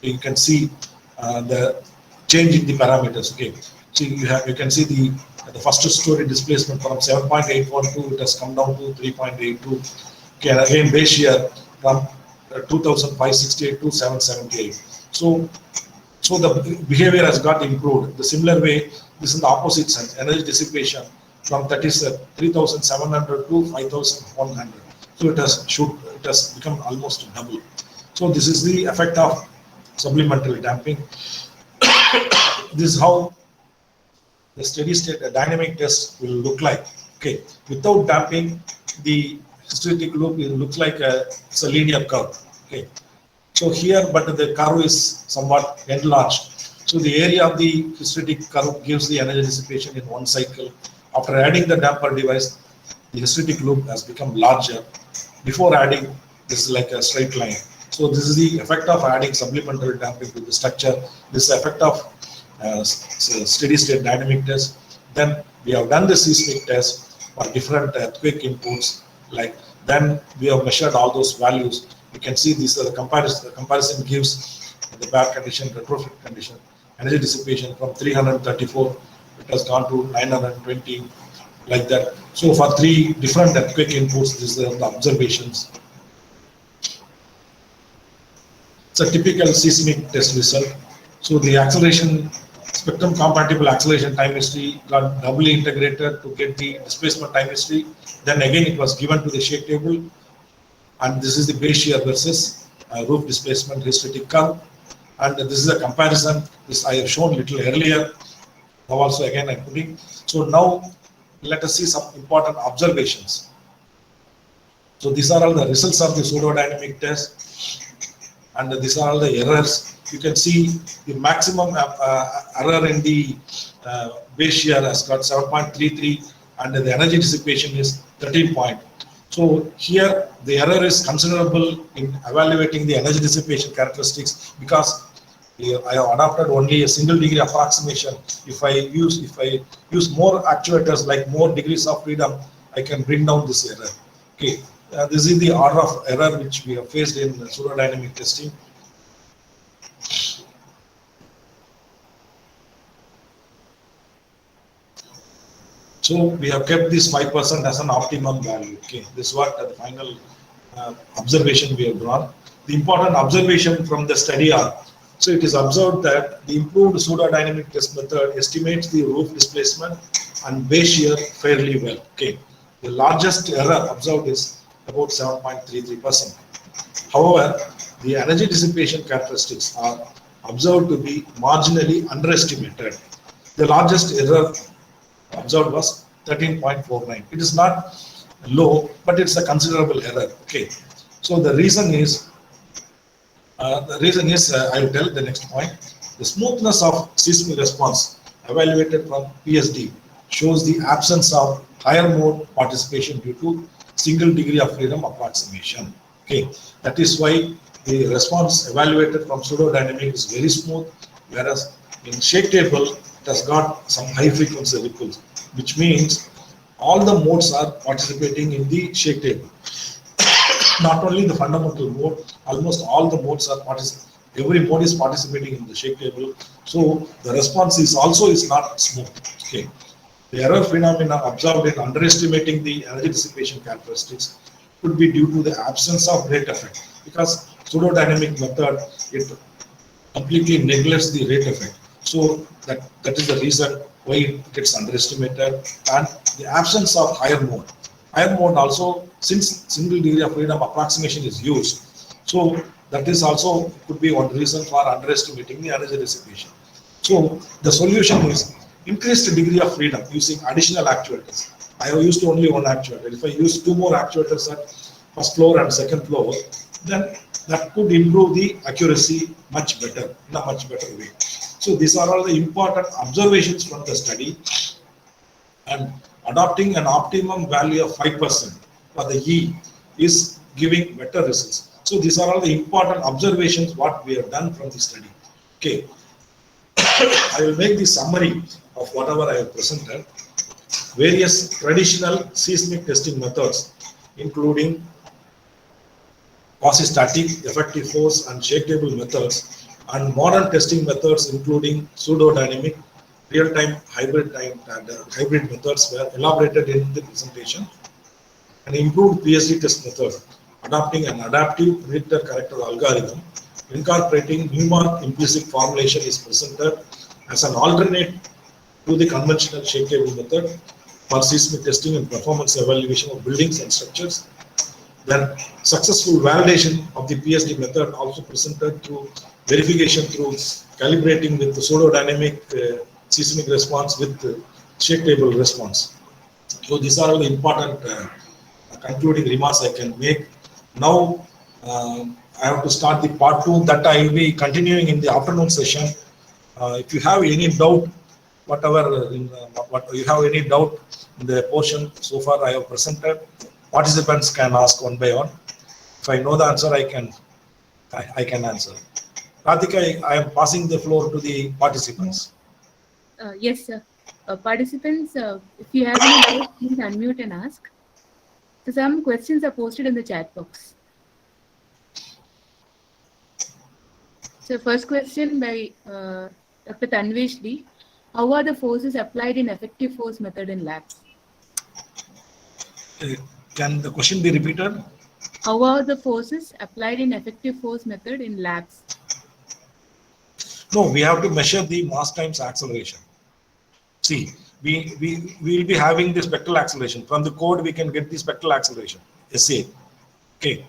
You can see the change in the parameters. Okay. So you can see the first story displacement from 7.812, it has come down to 3.82. Okay, and again base shear from 2,568 to 778. So the behavior has got improved. The similar way, this is the opposite sense, energy dissipation from 3,700 to 5,100. So it has become almost double. So this is the effect of supplemental damping. This is how the steady state dynamic test will look like. Okay, without damping, the hysteretic loop looks like it's a linear curve. Okay, so here, but the curve is somewhat enlarged. So the area of the hysteretic curve gives the energy dissipation in one cycle. After adding the damper device, the hysteretic loop has become larger. Before adding, this is like a straight line. So this is the effect of adding supplemental damping to the structure. This is the effect of steady state dynamic test. Then we have done the seismic test for different earthquake inputs. Then we have measured all those values. You can see these are the comparison. The comparison gives the bare condition, retrofit condition, energy dissipation from 334, it has gone to 920, like that. So for 3 different earthquake inputs, these are the observations. It's a typical seismic test result. So the acceleration, spectrum compatible acceleration time history got doubly integrated to get the displacement time history. Then again, it was given to the shake table. And this is the base shear versus roof displacement hysteretic curve. And this is a comparison. This I have shown little earlier. Now also again I'm putting. So now let us see some important observations. So these are all the results of the pseudodynamic test. And these are all the errors. You can see the maximum error in the base shear has got 7.33 and the energy dissipation is 13 point. So here the error is considerable in evaluating the energy dissipation characteristics because I have adopted only a single degree approximation. If I use more actuators, like more degrees of freedom, I can bring down this error. Okay, this is the order of error which we have faced in pseudodynamic testing. So we have kept this 5% as an optimum value. Okay, this is what the final observation we have drawn. The important observation from the study are So it is observed that the improved pseudodynamic test method estimates the roof displacement and base shear fairly well. Okay. The largest error observed is about 7.33%. However, the energy dissipation characteristics are observed to be marginally underestimated. The largest error observed was 13.49. It is not low, but it's a considerable error. Okay. So the reason is, I will tell the next point. The smoothness of seismic response evaluated from PSD shows the absence of higher mode participation due to single degree of freedom approximation. Okay, that is why the response evaluated from pseudodynamic is very smooth, whereas in shake table it has got some high frequency ripples, which means all the modes are participating in the shake table. Not only the fundamental mode, almost all the modes are participating. Every mode is participating in the shake table, so the response is also not smooth. Okay, the error phenomena observed in underestimating the energy dissipation characteristics could be due to the absence of rate effect, because pseudodynamic method it completely neglects the rate effect. So that is the reason why it gets underestimated, and the absence of higher mode. Higher mode also, since single degree of freedom approximation is used, so that is also could be one reason for underestimating the energy dissipation. So the solution is increased degree of freedom using additional actuators. I have used only one actuator. If I use two more actuators at first floor and second floor, then that could improve the accuracy much better, in a much better way. So these are all the important observations from the study, and adopting an optimum value of 5% for the E is giving better results. So these are all the important observations what we have done from the study. Okay, I will make the summary of whatever I have presented. Various traditional seismic testing methods, including quasi-static, effective force, and shake table methods, and modern testing methods, including pseudodynamic, real-time hybrid methods, were elaborated in the presentation. An improved PSD test method, adopting an adaptive predictor character algorithm, incorporating Newmark implicit formulation, is presented as an alternate to the conventional shake table method for seismic testing and performance evaluation of buildings and structures. Then successful validation of the PSD method also presented through verification through calibrating with the pseudodynamic seismic response with the shake table response. So these are all the important concluding remarks I can make. Now I have to start the part 2 that I will be continuing in the afternoon session. If you have any doubt, what you have any doubt in the portion so far I have presented, participants can ask one by one. If I know the answer, I can answer. Radhika, I am passing the floor to the participants. Yes, sir. Participants, if you have any doubts, please unmute and ask. So some questions are posted in the chat box. So first question by Dr. Tanvesh D. How are the forces applied in effective force method in labs? Can the question be repeated? How are the forces applied in effective force method in labs? No, we have to measure the mass times acceleration. See, we will be having the spectral acceleration. From the code, we can get the spectral acceleration, SA. Okay.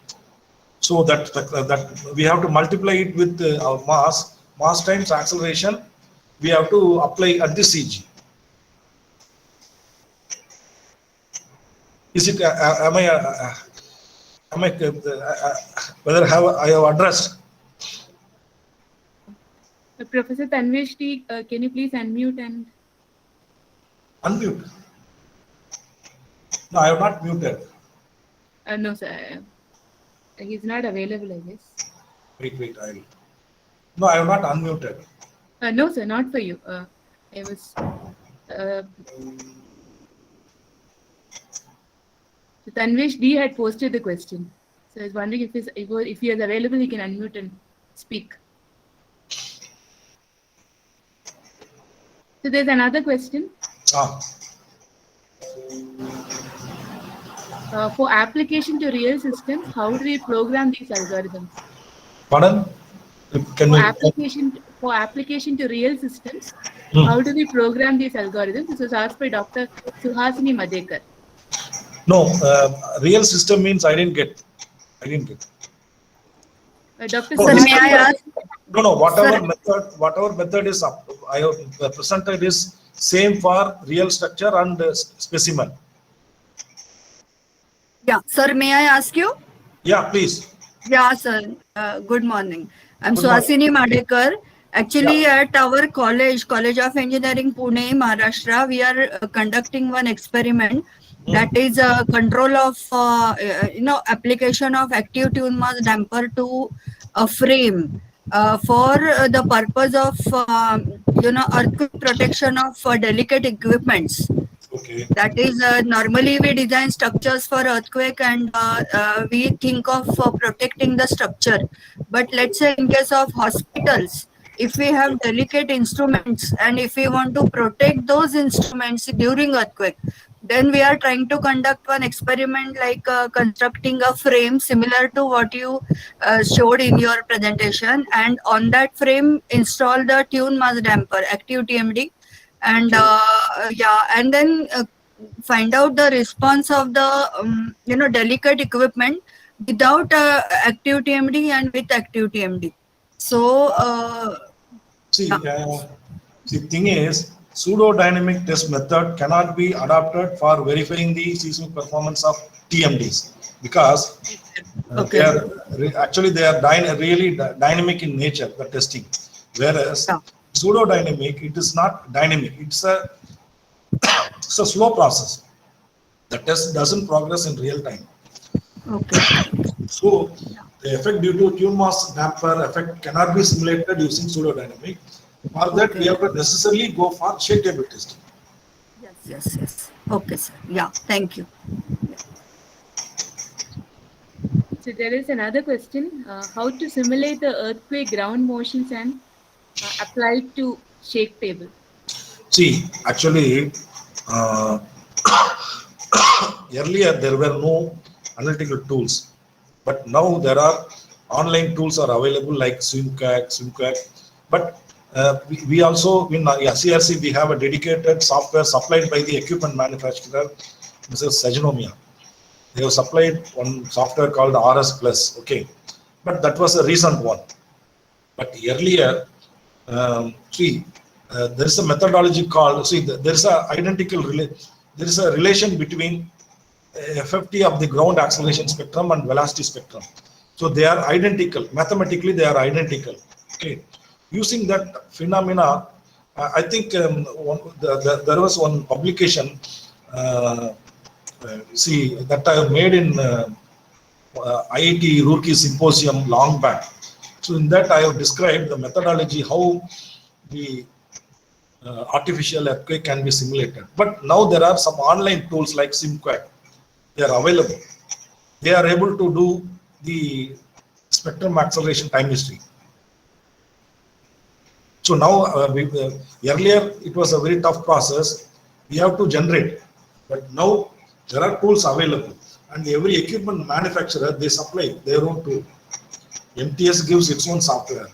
So that we have to multiply it with our mass times acceleration. We have to apply at the CG. Is it? Whether I have addressed? Professor Tanvesh D, can you please unmute and Unmute. No, I have not muted. no, sir. He's not available, I guess. Wait. No, I have not unmuted. No, sir, not for you. I was. Tanvesh D had posted the question, so I was wondering if he is available, he can unmute and speak. So there's another question. For application to real systems, how do we program these algorithms? Pardon? Can For application to real systems, Hmm. how do we program these algorithms? This was asked by Dr. Suhasini Madekar. No, real system means I didn't get. Dr. No, Sir, this may I Suhasini, ask? No, Sir. whatever method is I have presented is same for real structure and specimen. Yeah, sir, may I ask you? Yeah, please. Yeah, sir. Good morning. I'm Good morning. Suhasini Madekar. Actually, Yeah. at our College of Engineering, Pune, Maharashtra, we are conducting one experiment that is control of, application of active tune mass damper to a frame for the purpose of, earthquake protection of delicate equipments. Okay. That is, normally we design structures for earthquake and we think of protecting the structure. But let's say in case of hospitals, if we have delicate instruments and if we want to protect those instruments during earthquake, then we are trying to conduct one experiment like constructing a frame similar to what you showed in your presentation, and on that frame install the tune mass damper, active TMD, and and then find out the response of the delicate equipment without active TMD and with active TMD. So See, thing is, pseudo-dynamic test method cannot be adopted for verifying the seismic performance of TMDs because Okay. they are really dynamic in nature, the testing. Whereas Yeah. pseudo-dynamic, it is not dynamic. It's a slow process. The test doesn't progress in real time. okay. So the effect due to tune mass damper effect cannot be simulated using pseudodynamic. For that, we have to necessarily go for shake table testing. Yes. Okay, sir. Yeah, thank you. so there is another question. How to simulate the earthquake ground motions and apply it to shake table? See, actually, earlier there were no analytical tools, but now there are online tools are available like SwimQuack. But we also in CRC we have a dedicated software supplied by the equipment manufacturer, Mrs. Saginomia. They have supplied one software called RS Plus. Okay, but that was a recent one. But earlier, there is a methodology called. There is a there is a relation between FFT of the ground acceleration spectrum and velocity spectrum. So they are identical. Mathematically, they are identical. Okay. Using that phenomena, I think there was one publication. That I made in IIT Roorkee Symposium long back. So in that I have described the methodology how the artificial earthquake can be simulated. But now there are some online tools like SimQuack. They are available. They are able to do the spectrum acceleration time history. So now, earlier it was a very tough process. We have to generate, but now there are tools available, and every equipment manufacturer they supply their own tool. MTS gives its own software.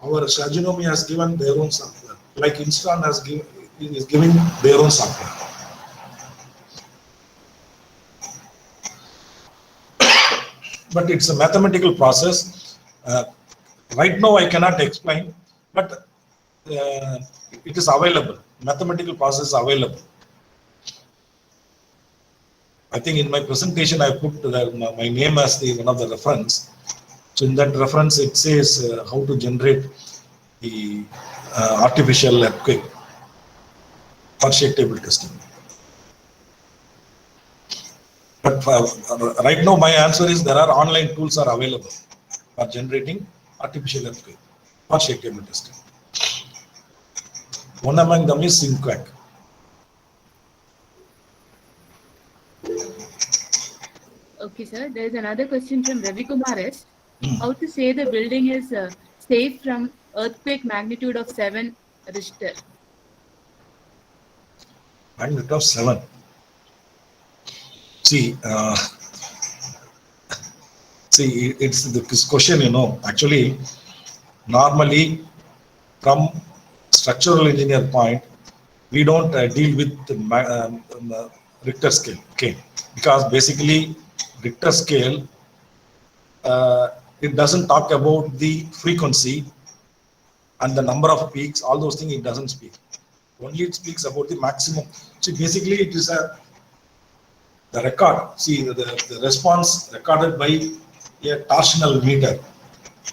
Our Saginomia has given their own software. Like Instan is giving their own software. But it's a mathematical process. Right now I cannot explain, but it is available. Mathematical process is available. I think in my presentation I put my name as one of the reference. So in that reference it says how to generate the artificial earthquake for shake table testing. But right now my answer is there are online tools are available for generating artificial earthquake for shake table testing. One among them is SimQuack. Okay, sir. There is another question from Ravi Kumar S. How to say the building is safe from earthquake magnitude of 7 Richter? Magnitude of 7. See, it's this question, actually, Normally, from structural engineer point, we don't deal with the Richter scale, okay? Because basically, Richter scale, it doesn't talk about the frequency and the number of peaks, all those things it doesn't speak. Only it speaks about the maximum. See, basically it is the record. See, the response recorded by a torsional meter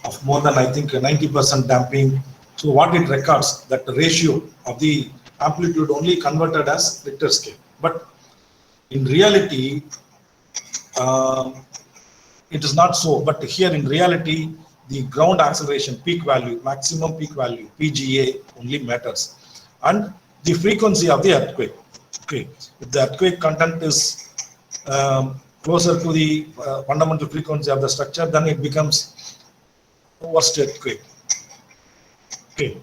of more than, I think, 90% damping. So what it records, that the ratio of the amplitude only converted as Richter scale. But in reality, it is not so. But here in reality, the ground acceleration peak value, maximum peak value, PGA only matters. And the frequency of the earthquake. Okay, if the earthquake content is closer to the fundamental frequency of the structure, then it becomes worst earthquake. Okay.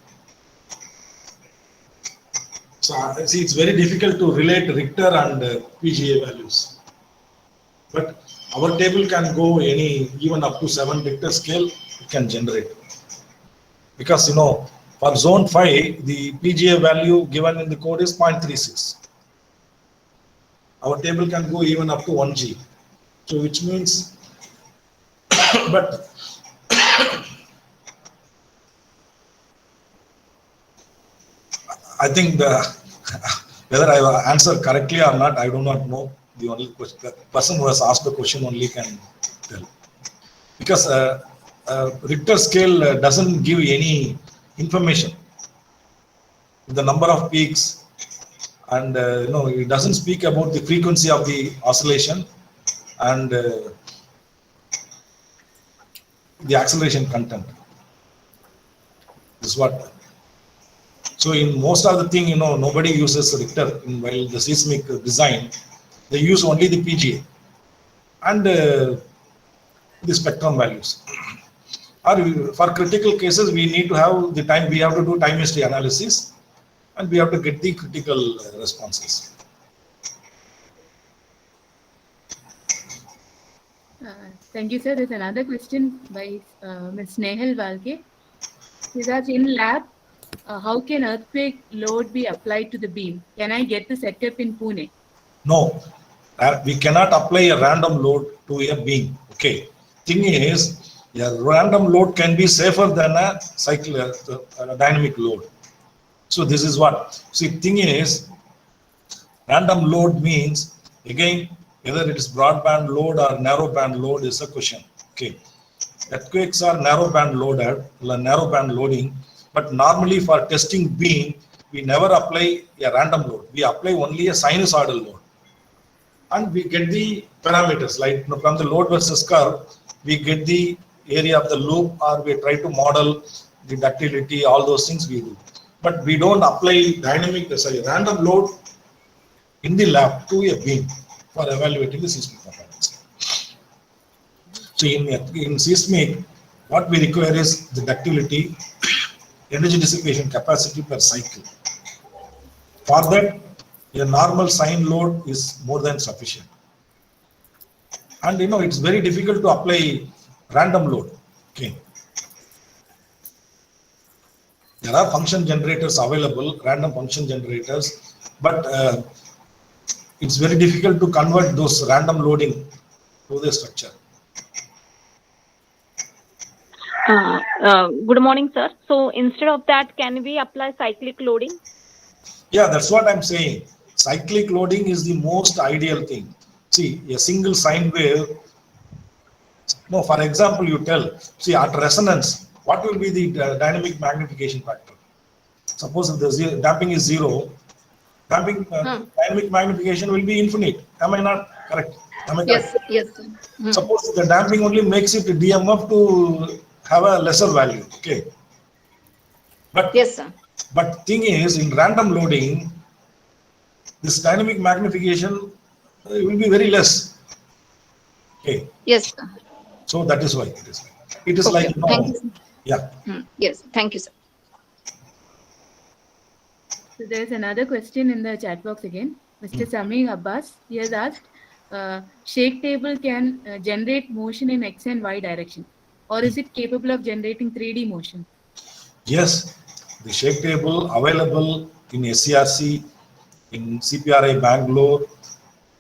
So see, it's very difficult to relate Richter and PGA values. But our table can go even up to 7 Richter scale, it can generate. Because, for zone 5, the PGA value given in the code is 0.36. Our table can go even up to 1G. So which means, but I think whether I answered correctly or not, I do not know. The only question, the person who has asked the question only can tell. Because Richter scale doesn't give any information. The number of peaks, and it doesn't speak about the frequency of the oscillation and the acceleration content. This is what. So in most of the thing, nobody uses Richter while the seismic design. They use only the PGA and the spectrum values. Or for critical cases, we need to have the time. We have to do time history analysis, and we have to get the critical responses. Thank you, sir. There's another question by Ms. Nehal Valke. She says, in lab, how can earthquake load be applied to the beam? Can I get the setup in Pune? No, we cannot apply a random load to a beam. Okay. Thing is, a random load can be safer than a dynamic load. So this is what. See, thing is, random load means, again, whether it is broadband load or narrow band load is a question. Okay. Earthquakes are narrow band loading, but normally for testing beam, we never apply a random load. We apply only a sinusoidal load. And we get the parameters, like from the load versus curve, we get the area of the loop, or we try to model the ductility, all those things we do. But we don't apply random load in the lab to a beam for evaluating the seismic performance. So in seismic, what we require is the ductility, energy dissipation capacity per cycle. For that, a normal sine load is more than sufficient. And it's very difficult to apply random load. Okay. There are function generators available, random function generators, but it's very difficult to convert those random loading to the structure. Good morning, sir. So instead of that, can we apply cyclic loading? Yeah, that's what I'm saying. Cyclic loading is the most ideal thing. See, a single sine wave. No, for example, you tell, see, at resonance, what will be the dynamic magnification factor? Suppose if the damping is 0, dynamic magnification will be infinite. Am I not correct? Yes, yes. Suppose the damping only makes it DMF to have a lesser value. Okay. But yes, sir. But thing is, in random loading, this dynamic magnification will be very less. Okay. Yes, sir. So that is why it is. It is Okay. like Thank you, sir. Yeah. Yes, thank you, sir. So there's another question in the chat box again. Mr. Samir Abbas, he has asked, shake table can generate motion in X and Y direction, or is it capable of generating 3D motion? Yes, the shake table available in SCRC, in CPRI Bangalore,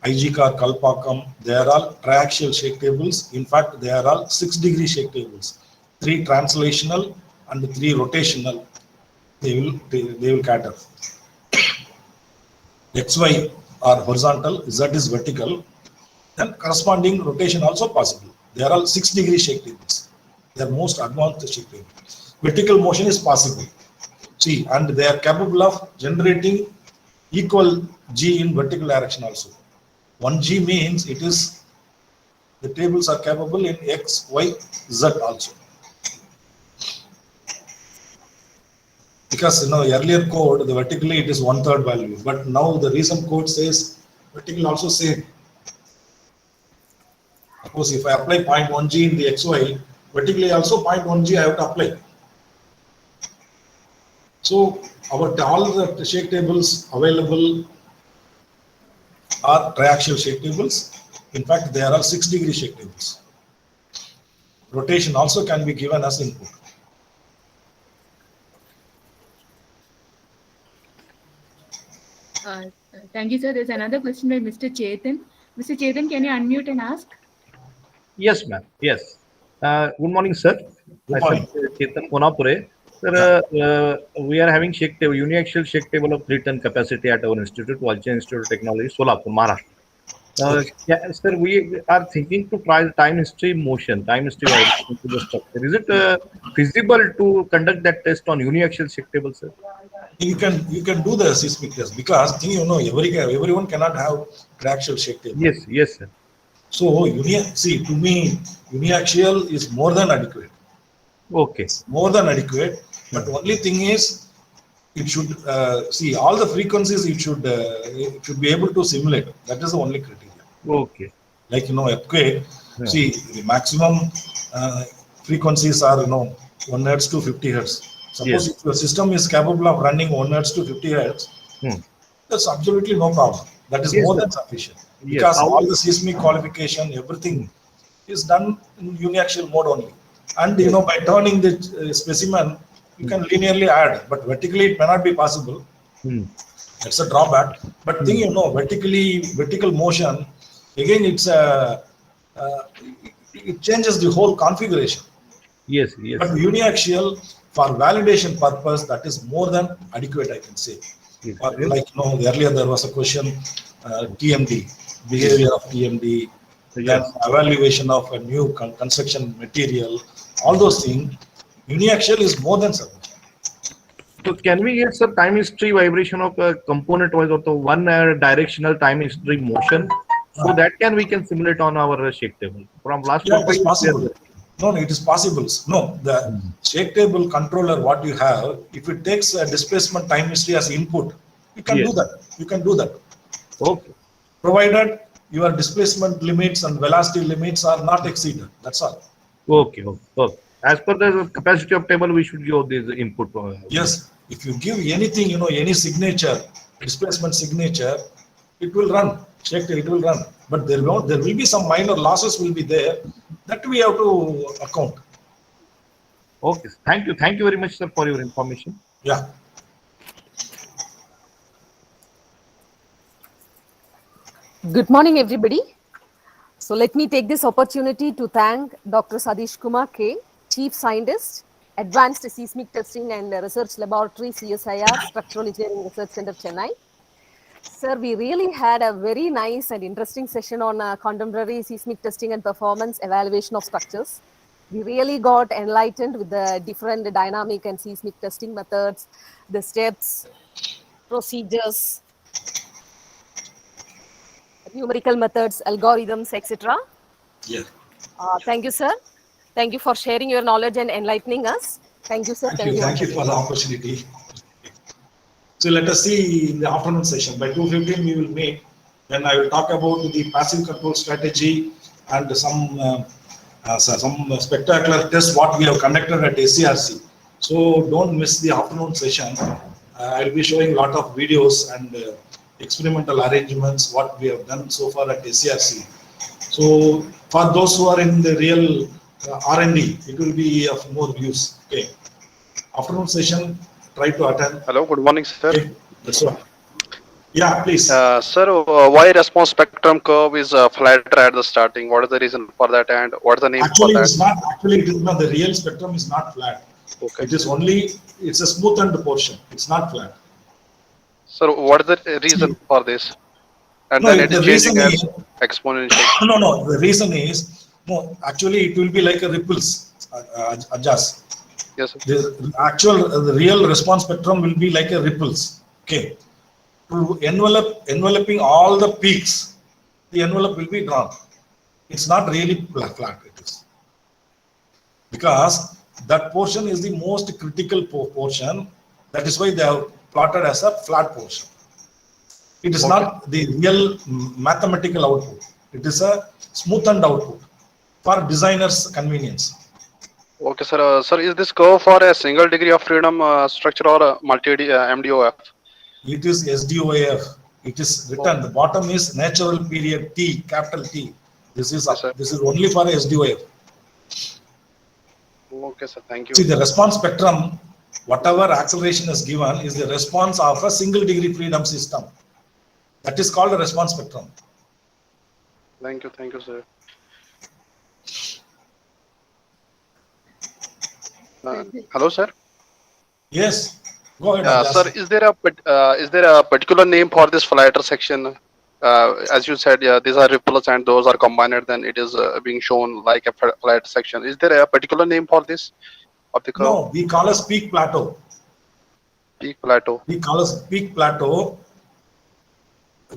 IGCAR Kalpakkam, they are all triaxial shake tables. In fact, they are all 6-degree shake tables. 3 translational and 3 rotational. They will cater. XY are horizontal, Z is vertical. Then corresponding rotation also possible. They are all 6-degree shake tables. They are most advanced shake tables. Vertical motion is possible. See, and they are capable of generating equal G in vertical direction also. 1G means it is, the tables are capable in X, Y, Z also. Because earlier code, the vertically it is 1/3 value, but now the recent code says vertical also same. Suppose if I apply 0.1G in the XY, vertically also 0.1G I have to apply. So all the shake tables available are triaxial shake tables. In fact, they are all 6-degree shake tables. Rotation also can be given as input. Thank you, sir. There's another question by Mr. Chetan. Mr. Chetan, can you unmute and ask? Yes, ma'am. Yes. Good morning, sir. Good morning. Myself, Chetan Konapure. Sir, we are having shake table, uniaxial shake table of 3-ton capacity at our institute, Walchand Institute of Technology, Solapur, Maharashtra. Yeah, sir, we are thinking to try the time history motion, time history vibration to the structure. Is it feasible to conduct that test on uniaxial shake table, sir? You can do the seismic test because everyone cannot have triaxial shake table. Yes, yes, sir. So to me, uniaxial is more than adequate. Okay. It's more than adequate. But only thing is, it should see all the frequencies. It should be able to simulate. That is the only criteria. Okay. Like earthquake. Yeah. See, the maximum frequencies are 1 hertz to 50 hertz. Suppose Yes. if your system is capable of running 1 hertz to 50 hertz, that's absolutely no problem. That is Yes, more sir. than sufficient. Yes. Because all the seismic qualification, everything is done in uniaxial mode only. And by turning the specimen, you can linearly add, but vertically it may not be possible. That's a drawback. But vertical motion, again, it changes the whole configuration. Yes, yes. But uniaxial, for validation purpose, that is more than adequate, I can say. Yes. Like earlier there was a question, TMD, behavior of TMD, then Yes. evaluation of a new construction material, all those things. Uniaxial is more than sufficient. So can we get some time history vibration of a component wise or the one directional time history motion? So that we can simulate on our shake table from last. Yeah, it is possible. No, it is possible. No, the shake table controller, what you have, if it takes a displacement time history as input, you can do that. You can do that. Okay. Provided your displacement limits and velocity limits are not exceeded. That's all. Okay. Okay. As per the capacity of table, we should give this input. Yes, if you give anything, any signature, displacement signature, it will run. Shake it will run. But there will be some minor losses will be there that we have to account. Okay. Thank you. Thank you very much, sir, for your information. Yeah. Good morning, everybody. So let me take this opportunity to thank Dr. Sadish Kumar K, Chief Scientist, Advanced Seismic Testing and Research Laboratory, CSIR, Structural Engineering Research Center, Chennai. Sir, we really had a very nice and interesting session on contemporary seismic testing and performance evaluation of structures. We really got enlightened with the different dynamic and seismic testing methods, the steps, procedures, numerical methods, algorithms, etc. Yeah. Thank you, sir. Thank you for sharing your knowledge and enlightening us. Thank you, sir. Thank you for the opportunity. So let us see in the afternoon session. By 2:15 we will meet. Then I will talk about the passive control strategy and some spectacular tests what we have conducted at SCRC. So don't miss the afternoon session. I will be showing a lot of videos and experimental arrangements what we have done so far at SCRC. So for those who are in the real R&D, it will be of more use. Okay. afternoon session, try to attend. Hello, good morning, sir. Okay, that's all. Yeah, please. Sir, why response spectrum curve is flatter at the starting? What is the reason for that, and what is the name Actually, for it's that? not. Actually, it is not. The real spectrum is not flat. Okay. It is only. It's a smoothened portion. It's not flat. Sir, what is the reason for this? And No, then it the is reason changing as is exponential. no. The reason is no. Actually, it will be like a ripples. Adjust. Yes, sir. The real response spectrum will be like a ripples. Okay. To enveloping all the peaks, the envelope will be drawn. It's not really flat. It is because that portion is the most critical portion. That is why they have plotted as a flat portion. It is not the real mathematical output. It is a smoothened output for designers' convenience. Okay, sir. Sir, is this curve for a single degree of freedom structure or a multi MDOF? It is SDOAF. It is written. The bottom is natural period T, capital T. This is Yes, sir. only for SDOAF. Okay, sir. Thank you. See, the response spectrum, whatever acceleration is given, is the response of a single degree freedom system. That is called a response spectrum. Thank you, sir. Hello, sir. Yes, go ahead. Sir, is there a particular name for this flatter section? As you said, these are ripples and those are combined, then it is being shown like a flat section. Is there a particular name for this of the curve? No, we call as peak plateau. Peak plateau. We call as peak plateau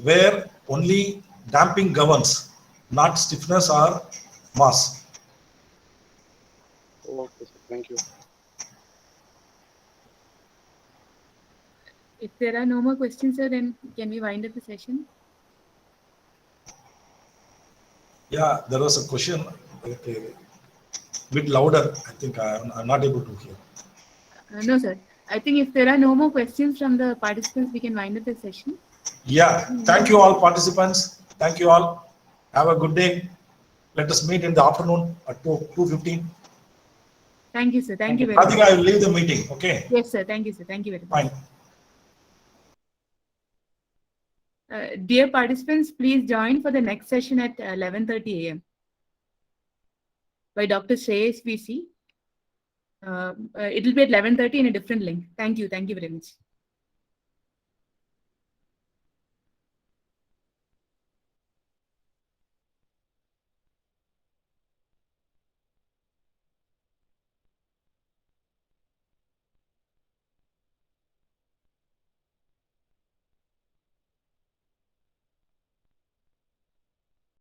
where only damping governs, not stiffness or mass. Okay, sir. Thank you. If there are no more questions, sir, then can we wind up the session? Yeah, there was a question. Okay. Bit louder. I think I'm not able to hear. No, sir. I think if there are no more questions from the participants, we can wind up the session. Yeah, thank you all participants. Thank you all. Have a good day. Let us meet in the afternoon at 2:15. Thank you, sir. Thank you very I think much. I will leave the meeting. Okay. Yes, sir. Thank you, sir. Thank you very much. Fine. Dear participants, please join for the next session at 11:30 a.m. by Dr. Shreyas VC. It will be at 11:30 in a different link. Thank you. Thank you very much.